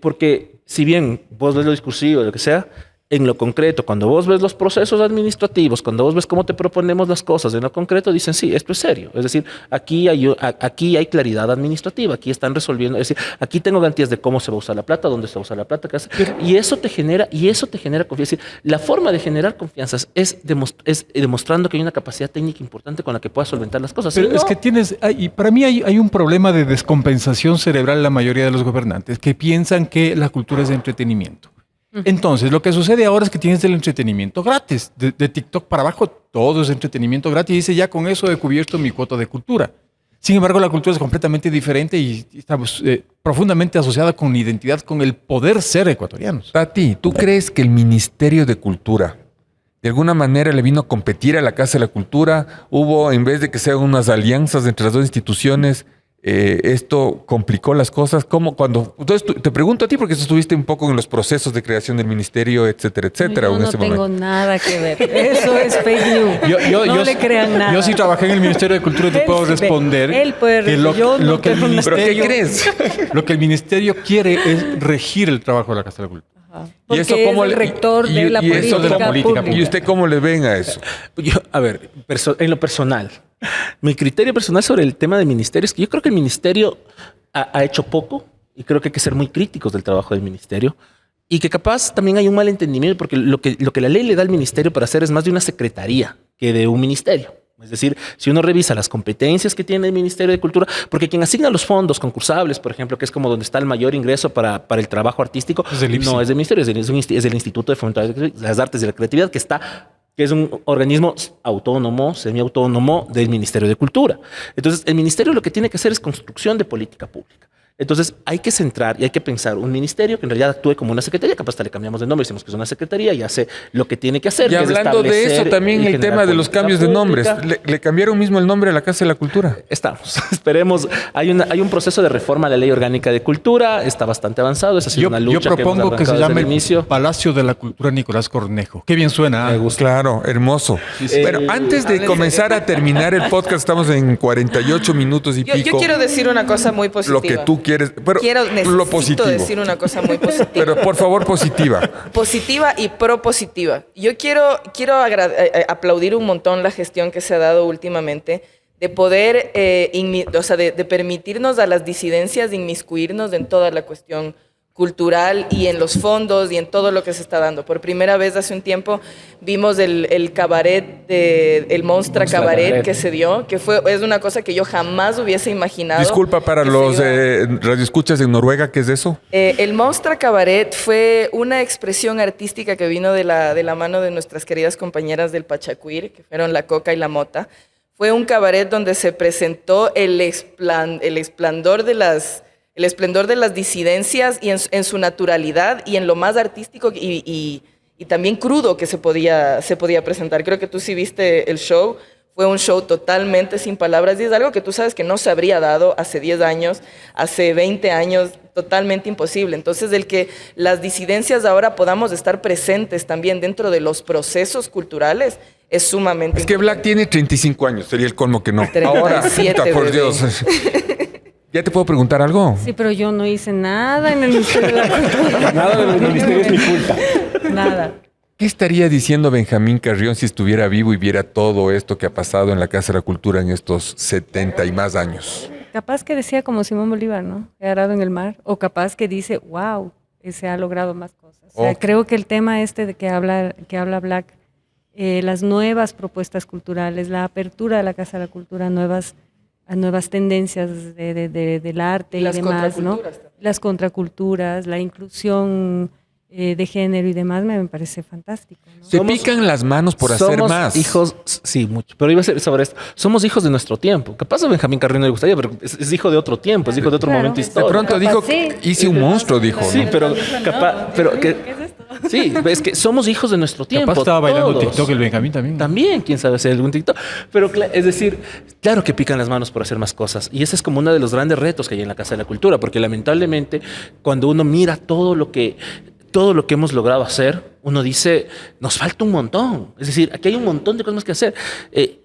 porque si bien vos ves lo discursivo, lo que sea, en lo concreto, cuando vos ves los procesos administrativos, cuando vos ves cómo te proponemos las cosas, en lo concreto dicen, sí, esto es serio. Es decir, aquí hay claridad administrativa, aquí están resolviendo, es decir, aquí tengo garantías de cómo se va a usar la plata, dónde se va a usar la plata, qué hace. Y eso te genera confianza. Es decir, la forma de generar confianzas es demostrando que hay una capacidad técnica importante con la que puedas solventar las cosas. Pero Si es no, que y para mí hay un problema de descompensación cerebral en la mayoría de los gobernantes que piensan que la cultura es de entretenimiento. Entonces, lo que sucede ahora es que tienes el entretenimiento gratis. De TikTok para abajo, todo es entretenimiento gratis. Y dice, ya con eso he cubierto mi cuota de cultura. Sin embargo, la cultura es completamente diferente y estamos profundamente asociada con identidad, con el poder ser ecuatorianos. Tati, ¿tú crees que el Ministerio de Cultura de alguna manera le vino a competir a la Casa de la Cultura? Hubo, en vez de que sean unas alianzas entre las dos instituciones, esto complicó las cosas. ¿Cómo? Entonces te pregunto a ti, porque tú estuviste un poco en los procesos de creación del ministerio, etcétera, etcétera. Yo en no ese tengo momento. nada que ver. Eso es fake news. No le crean nada. Yo sí trabajé en el Ministerio de Cultura y te Él puedo sí ve. responder. Él puede que responder. Yo no que el tengo nada. ¿Pero qué ministerio, crees? lo que el ministerio quiere es regir el trabajo de la Casa de la Cultura. Porque eso es cómo el le- rector y- de la y eso política, de la política pública. ¿Y usted cómo le ven a eso? A ver, en lo personal, mi criterio personal sobre el tema del ministerio es que yo creo que el ministerio ha hecho poco y creo que hay que ser muy críticos del trabajo del ministerio y que capaz también hay un mal entendimiento porque lo que la ley le da al ministerio para hacer es más de una secretaría que de un ministerio. Es decir, si uno revisa las competencias que tiene el Ministerio de Cultura, porque quien asigna los fondos concursables, por ejemplo, que es como donde está el mayor ingreso para el trabajo artístico, Es el IPSI. no es del Ministerio, es del Instituto de Fomento de las Artes y la Creatividad, que es un organismo autónomo, semiautónomo del Ministerio de Cultura. Entonces, el ministerio lo que tiene que hacer es construcción de política pública. Entonces, hay que centrar y hay que pensar un ministerio que en realidad actúe como una secretaría, capaz hasta le cambiamos de nombre, decimos que es una secretaría y hace lo que tiene que hacer. Y que es hablando de establecer eso, también y el generar tema de los política cambios de nombres. pública. Le cambiaron mismo el nombre a la Casa de la Cultura. Estamos, esperemos. Hay un proceso de reforma a la Ley Orgánica de Cultura, está bastante avanzado, esa ha sido una Yo lucha propongo que hemos se arrancado desde llame el inicio. Palacio de la Cultura Nicolás Cornejo. Qué bien suena. Claro, hermoso. Pero antes de Hablen comenzar a terminar el podcast, estamos en 48 minutos y Yo pico. quiero decir una cosa muy positiva. Lo que tú quieres, pero Necesito lo positivo. decir una cosa muy positiva. Pero por favor, positiva. Positiva y propositiva. Yo quiero aplaudir un montón la gestión que se ha dado últimamente de poder, de permitirnos a las disidencias de inmiscuirnos en toda la cuestión cultural y en los fondos y en todo lo que se está dando. Por primera vez hace un tiempo vimos el cabaret, el Monstra Cabaret que se dio, que es una cosa que yo jamás hubiese imaginado. Disculpa para que los se iba- radioescuchas en Noruega, ¿qué es eso? el Monstra Cabaret fue una expresión artística que vino de la mano de nuestras queridas compañeras del Pachacuir, que fueron la Coca y la Mota. Fue un cabaret donde se presentó el esplendor de las disidencias y en su naturalidad y en lo más artístico y también crudo que se podía presentar. Creo que tú sí viste el show. Fue un show totalmente sin palabras y es algo que tú sabes que no se habría dado hace 10 años, hace 20 años, totalmente imposible. Entonces, el que las disidencias ahora podamos estar presentes también dentro de los procesos culturales es sumamente Es que Black tiene 35 años, sería el colmo que no. 37, Ahora, puta, por bebé. Dios. ¿Ya te puedo preguntar algo? Sí, pero yo no hice nada en el Ministerio de la Cultura. Nada del ministerio es mi culpa. Nada. ¿Qué estaría diciendo Benjamín Carrión si estuviera vivo y viera todo esto que ha pasado en la Casa de la Cultura en estos 70 y más años? Capaz que decía como Simón Bolívar, ¿no? He arado en el mar. O capaz que dice, wow, se ha logrado más cosas. O sea, Ok. creo que el tema de que habla Black, las nuevas propuestas culturales, la apertura de la Casa de la Cultura, nuevas a nuevas tendencias del arte y Las demás, ¿no? contraculturas también. Las contraculturas, la inclusión de género y demás me parece fantástico, ¿no? Se pican las manos por hacer somos más. hijos, sí, mucho. Pero iba a ser sobre esto. Somos hijos de nuestro tiempo. Capaz a Benjamín Carrillo no le gustaría, pero es hijo de otro tiempo, es hijo de otro Claro. momento De De histórico. pronto Capaz dijo, sí. hice un monstruo, dijo. Sí, ¿no? pero capaz, pero que, ¿Qué es esto? sí, es que somos hijos de nuestro tiempo. Capaz estaba bailando todos. TikTok el Benjamín también. También, quién sabe si hay algún TikTok. Pero es decir, claro que pican las manos por hacer más cosas. Y ese es como uno de los grandes retos que hay en la Casa de la Cultura, porque lamentablemente cuando uno mira todo lo que hemos logrado hacer, uno dice, nos falta un montón. Es decir, aquí hay un montón de cosas que hacer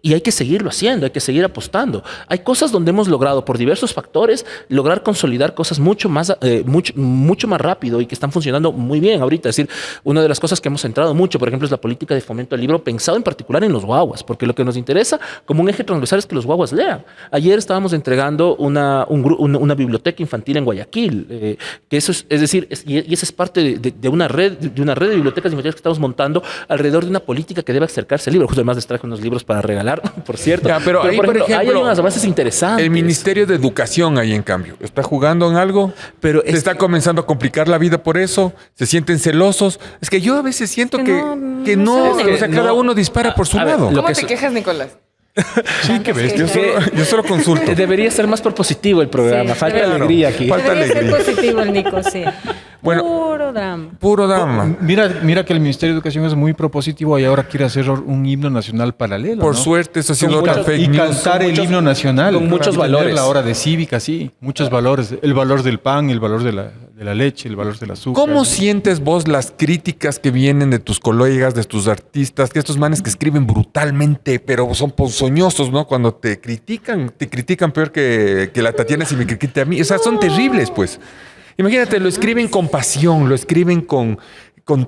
y hay que seguirlo haciendo, hay que seguir apostando. Hay cosas donde hemos logrado, por diversos factores, lograr consolidar cosas mucho más rápido y que están funcionando muy bien ahorita. Es decir, una de las cosas que hemos centrado mucho, por ejemplo, es la política de fomento al libro, pensado en particular en los guaguas, porque lo que nos interesa como un eje transversal es que los guaguas lean. Ayer estábamos entregando una biblioteca infantil en Guayaquil, que eso es decir, y esa es parte de una red de bibliotecas infantiles que estamos montando alrededor de una política que debe acercarse al libro. Justo además les traje unos libros para regalar, por cierto. Ya, pero ahí, por ejemplo, hay unas bases interesantes. El Ministerio de Educación ahí, en cambio, ¿está jugando en algo? Pero ¿Se está comenzando a complicar la vida por eso? ¿Se sienten celosos? Es que yo a veces siento que no, sé. o sea, cada uno dispara por su A ver, lado. lo ¿Cómo que te su- quejas, Nicolás? Sí, que ves, yo solo consulto. Debería ser más propositivo el programa. Sí, Falta claro. alegría aquí. Falta Debería ser alegría. positivo el Nico, sí. Bueno. Puro drama. Puro drama. Mira que el Ministerio de Educación es muy propositivo y ahora quiere hacer un himno nacional paralelo. Por ¿no? suerte, eso ha sido Con otra muchos- fake Y news. cantar el himno nacional. con muchos Y tener valores. La hora de cívica, sí. Muchos valores. El valor del pan, el valor de la leche, el valor del azúcar. ¿Cómo sientes vos las críticas que vienen de tus colegas, de tus artistas, que estos manes que escriben brutalmente, pero son ponzoñosos, ¿no? Cuando te critican peor que la Tatiana si me critica a mí. O sea, son terribles, pues. Imagínate, lo escriben con pasión, lo escriben con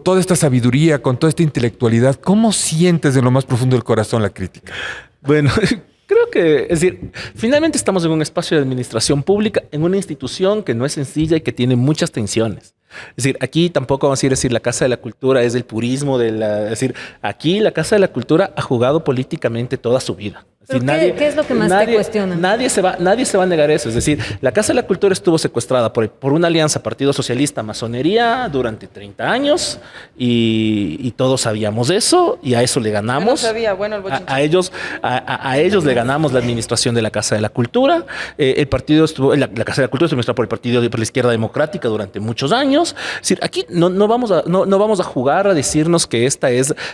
toda esta sabiduría, con toda esta intelectualidad. ¿Cómo sientes de lo más profundo del corazón la crítica? Bueno, creo que, es decir, finalmente estamos en un espacio de administración pública, en una institución que no es sencilla y que tiene muchas tensiones. Es decir, aquí tampoco vamos a decir la Casa de la Cultura es del purismo, es decir, aquí la Casa de la Cultura ha jugado políticamente toda su vida. Es ¿Pero decir, qué es lo que más te cuestiona? Nadie se va a negar eso. Es decir, la Casa de la Cultura estuvo secuestrada por una alianza Partido Socialista Masonería durante 30 años y todos sabíamos eso y a eso le ganamos. Yo no sabía, bueno, el bochinche. A ellos le ganamos la administración de la Casa de la Cultura. El partido estuvo, la Casa de la Cultura estuvo administrada por el Partido por la Izquierda Democrática durante muchos años. Es decir, aquí no vamos a jugar a decirnos que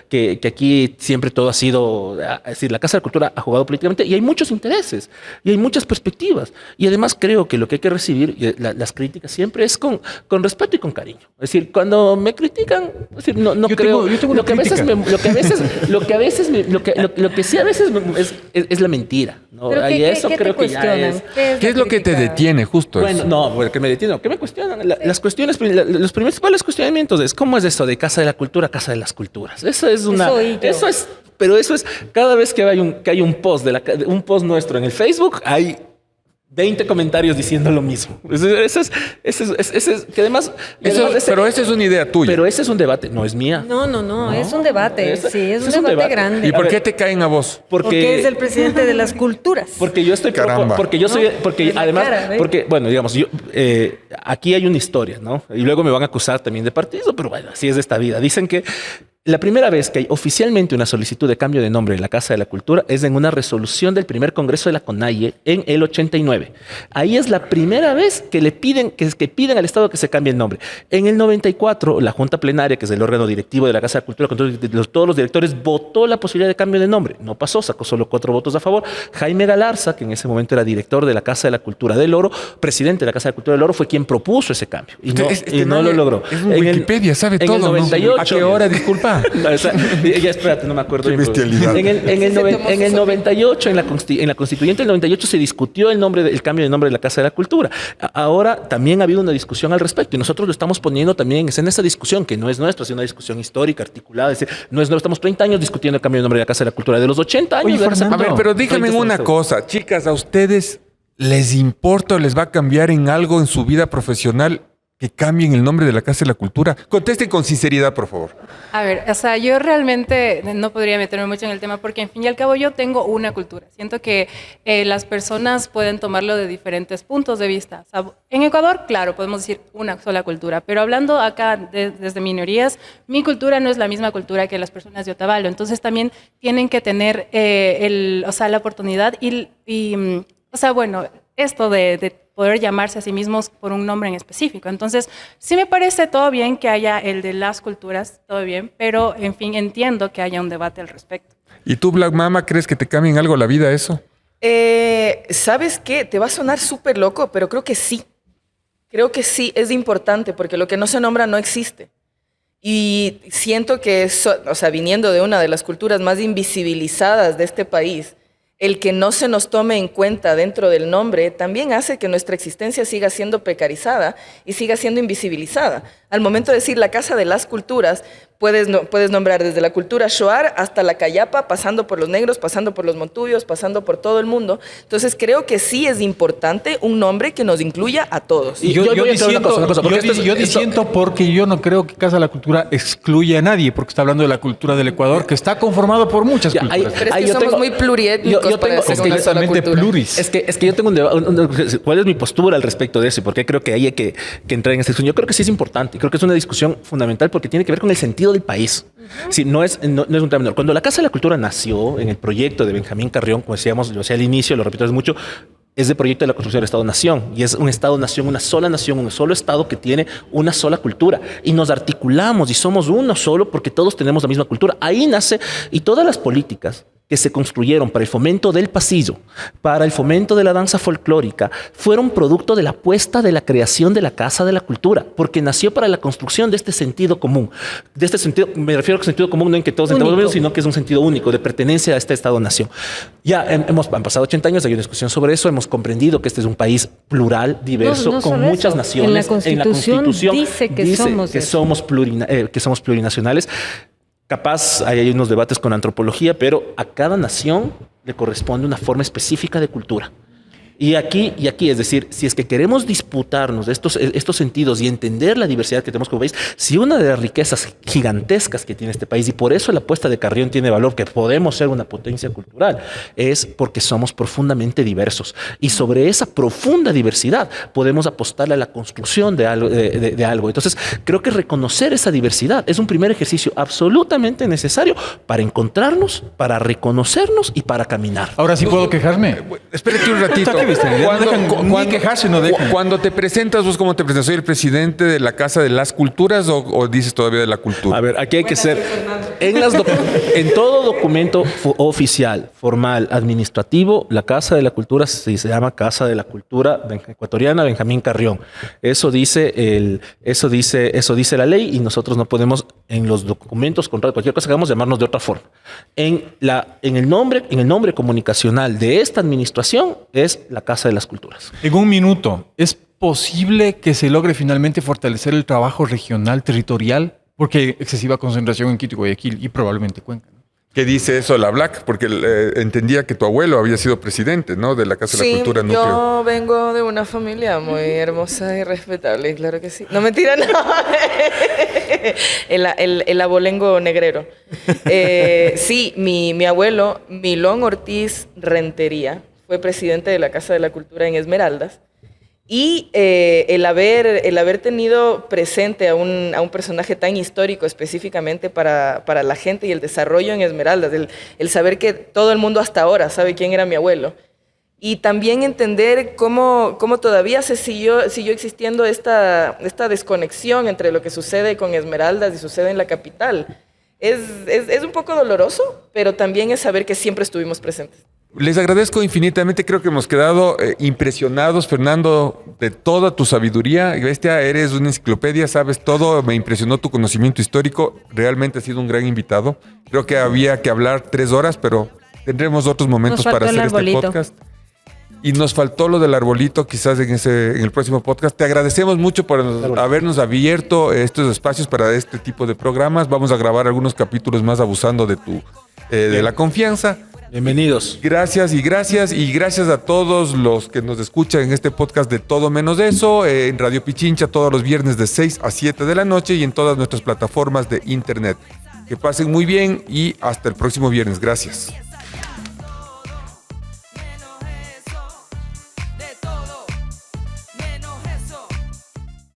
que aquí siempre todo ha sido, es decir, la Casa de la Cultura ha jugado políticamente y hay muchos intereses y hay muchas perspectivas. Y además creo que lo que hay que recibir, las críticas siempre es con respeto y con cariño. Es decir, cuando me critican, es decir, no Yo creo. tengo una lo que a veces crítica. lo que sí a veces es la mentira, ¿no? ¿Pero Y eso qué creo te que ya cuestionan? es. ¿Qué es lo que te crítica? detiene justo Bueno, eso? no, porque me detienen. ¿Qué me cuestionan? Las cuestiones, los principales cuestionamientos es cómo es eso de Casa de la Cultura, Casa de las Culturas. Eso es una. Eso oí yo. Eso es. Pero eso es cada vez que hay un post un post nuestro en el Facebook, hay 20 comentarios diciendo lo mismo. Eso es que además. Pero esa es una idea tuya. Pero ese es un debate, no es mía. No, es un debate. Ese- Sí, es ese un debate grande. ¿Y por qué te caen a vos? Porque es el presidente de las culturas. Porque yo estoy Caramba. porque yo soy, porque Es la además, cara, ¿ves? porque bueno, digamos, aquí hay una historia, ¿no? Y luego me van a acusar también de partido, pero bueno, así es de esta vida. Dicen que la primera vez que hay oficialmente una solicitud de cambio de nombre en la Casa de la Cultura es en una resolución del primer Congreso de la CONAIE en el 89. Ahí es la primera vez que le piden, que piden al Estado que se cambie el nombre. En el 94, la Junta Plenaria, que es el órgano directivo de la Casa de la Cultura, con todos los directores, votó la posibilidad de cambio de nombre. No pasó, sacó solo 4 votos a favor. Jaime Galarza, que en ese momento era director de la Casa de la Cultura del Oro, presidente de la Casa de la Cultura del Oro, fue quien propuso ese cambio. Y no lo logró. Es Wikipedia, sabe en todo, el ¿no? 98, ¿A qué hora? Disculpa. No, o sea, ya espérate, no me acuerdo. Qué bien, pero- bestialidad. En el 98, en la constituyente del 98 se discutió el cambio de nombre de la Casa de la Cultura. Ahora también ha habido una discusión al respecto y nosotros lo estamos poniendo también en esa discusión que no es nuestra, es una discusión histórica, articulada. Es decir, no es nuestra, estamos 30 años discutiendo el cambio de nombre de la Casa de la Cultura. De los 80 años. Oye, de la Casa de la A ver, Cultura. pero díganme 30 una estamos cosa, chicas, ¿a ustedes les importa o les va a cambiar en algo en su vida profesional que cambien el nombre de la Casa de la Cultura? Contesten con sinceridad, por favor. A ver, o sea, yo realmente no podría meterme mucho en el tema porque, en fin y al cabo, yo tengo una cultura. Siento que las personas pueden tomarlo de diferentes puntos de vista. O sea, en Ecuador, claro, podemos decir una sola cultura, pero hablando acá desde minorías, mi cultura no es la misma cultura que las personas de Otavalo. Entonces, también tienen que tener la oportunidad esto de poder llamarse a sí mismos por un nombre en específico. Entonces, sí me parece todo bien que haya el de las culturas, todo bien, pero, en fin, entiendo que haya un debate al respecto. ¿Y tú, Black Mama, crees que te cambien algo la vida eso? ¿Sabes qué? Te va a sonar súper loco, pero creo que sí. Creo que sí, es importante, porque lo que no se nombra no existe. Y siento que, viniendo de una de las culturas más invisibilizadas de este país, el que no se nos tome en cuenta dentro del nombre también hace que nuestra existencia siga siendo precarizada y siga siendo invisibilizada. Al momento de decir la Casa de las Culturas, puedes nombrar desde la cultura Shuar hasta la Cayapa, pasando por los negros, pasando por los montubios, pasando por todo el mundo. Entonces creo que sí es importante un nombre que nos incluya a todos. Y yo disiento porque yo no creo que Casa de la Cultura excluya a nadie, porque está hablando de la cultura del Ecuador, que está conformado por muchas culturas. Pero es que somos muy pluriétnicos para decir una sola cultura. Pluris. Es que yo tengo un debate. ¿Cuál es mi postura al respecto de eso? Y por qué creo que hay que entrar en esta discusión. Yo creo que sí es importante. Creo que es una discusión fundamental porque tiene que ver con el sentido del país. Sí, no es un tema menor. Cuando la Casa de la Cultura nació en el proyecto de Benjamín Carrión, como decíamos, lo decía al inicio, lo repito mucho, es el proyecto de la construcción del Estado-Nación. Y es un Estado-Nación, un solo Estado que tiene una sola cultura. Y nos articulamos y somos uno solo porque todos tenemos la misma cultura. Ahí nace, y todas las políticas que se construyeron para el fomento del pasillo, para el fomento de la danza folclórica, fueron producto de la apuesta de la creación de la Casa de la Cultura, porque nació para la construcción de este sentido común. De este sentido, me refiero a sentido común no en que todos entendemos lo mismo, sino que es un sentido único de pertenencia a este Estado-nación. Ya han pasado 80 años, hay una discusión sobre eso, hemos comprendido que este es un país plural, diverso, con muchas naciones. En la Constitución dice que somos plurinacionales. Capaz hay unos debates con antropología, pero a cada nación le corresponde una forma específica de cultura. Y aquí, es decir, si es que queremos disputarnos de estos sentidos y entender la diversidad que tenemos como país, si una de las riquezas gigantescas que tiene este país, y por eso la apuesta de Carrión tiene valor, que podemos ser una potencia cultural, es porque somos profundamente diversos. Y sobre esa profunda diversidad podemos apostarle a la construcción de algo. Entonces, creo que reconocer esa diversidad es un primer ejercicio absolutamente necesario para encontrarnos, para reconocernos y para caminar. Ahora sí puedo quejarme. Espérate un ratito. Cuando te presentas, ¿vos cómo te presentas? ¿Soy el presidente de la Casa de las Culturas o dices todavía de la cultura? A ver, aquí hay que ser... En todo documento oficial, formal, administrativo, la Casa de la Cultura se llama Casa de la Cultura Ecuatoriana Benjamín Carrión. Eso dice la ley y nosotros no podemos en los documentos, contratos, cualquier cosa que hagamos, llamarnos de otra forma. En el nombre comunicacional de esta administración es la Casa de las Culturas. En un minuto, ¿es posible que se logre finalmente fortalecer el trabajo regional, territorial? Porque hay excesiva concentración en Quito y Guayaquil y probablemente Cuenca, ¿no? ¿Qué dice eso la Black? Porque entendía que tu abuelo había sido presidente, ¿no? De la Casa de la Cultura Núcleo. Yo vengo de una familia muy hermosa y respetable, claro que sí. No, mentira, no. El abolengo negrero. Sí, mi abuelo, Milón Ortiz Rentería, fue presidente de la Casa de la Cultura en Esmeraldas. Y el haber tenido presente a un personaje tan histórico específicamente para la gente y el desarrollo en Esmeraldas, el saber que todo el mundo hasta ahora sabe quién era mi abuelo, y también entender cómo todavía siguió existiendo esta desconexión entre lo que sucede con Esmeraldas y sucede en la capital. Es un poco doloroso, pero también es saber que siempre estuvimos presentes. Les agradezco infinitamente, creo que hemos quedado impresionados, Fernando, de toda tu sabiduría. Bestia, eres una enciclopedia, sabes todo, me impresionó tu conocimiento histórico, realmente has sido un gran invitado. Creo que había que hablar 3 horas, pero tendremos otros momentos para hacer este podcast. Y nos faltó lo del arbolito, quizás en el próximo podcast. Te agradecemos mucho por habernos abierto estos espacios para este tipo de programas. Vamos a grabar algunos capítulos más abusando de la confianza. Bienvenidos. Gracias y gracias a todos los que nos escuchan en este podcast de Todo Menos Eso, en Radio Pichincha todos los viernes de 6 a 7 de la noche y en todas nuestras plataformas de internet. Que pasen muy bien y hasta el próximo viernes. Gracias.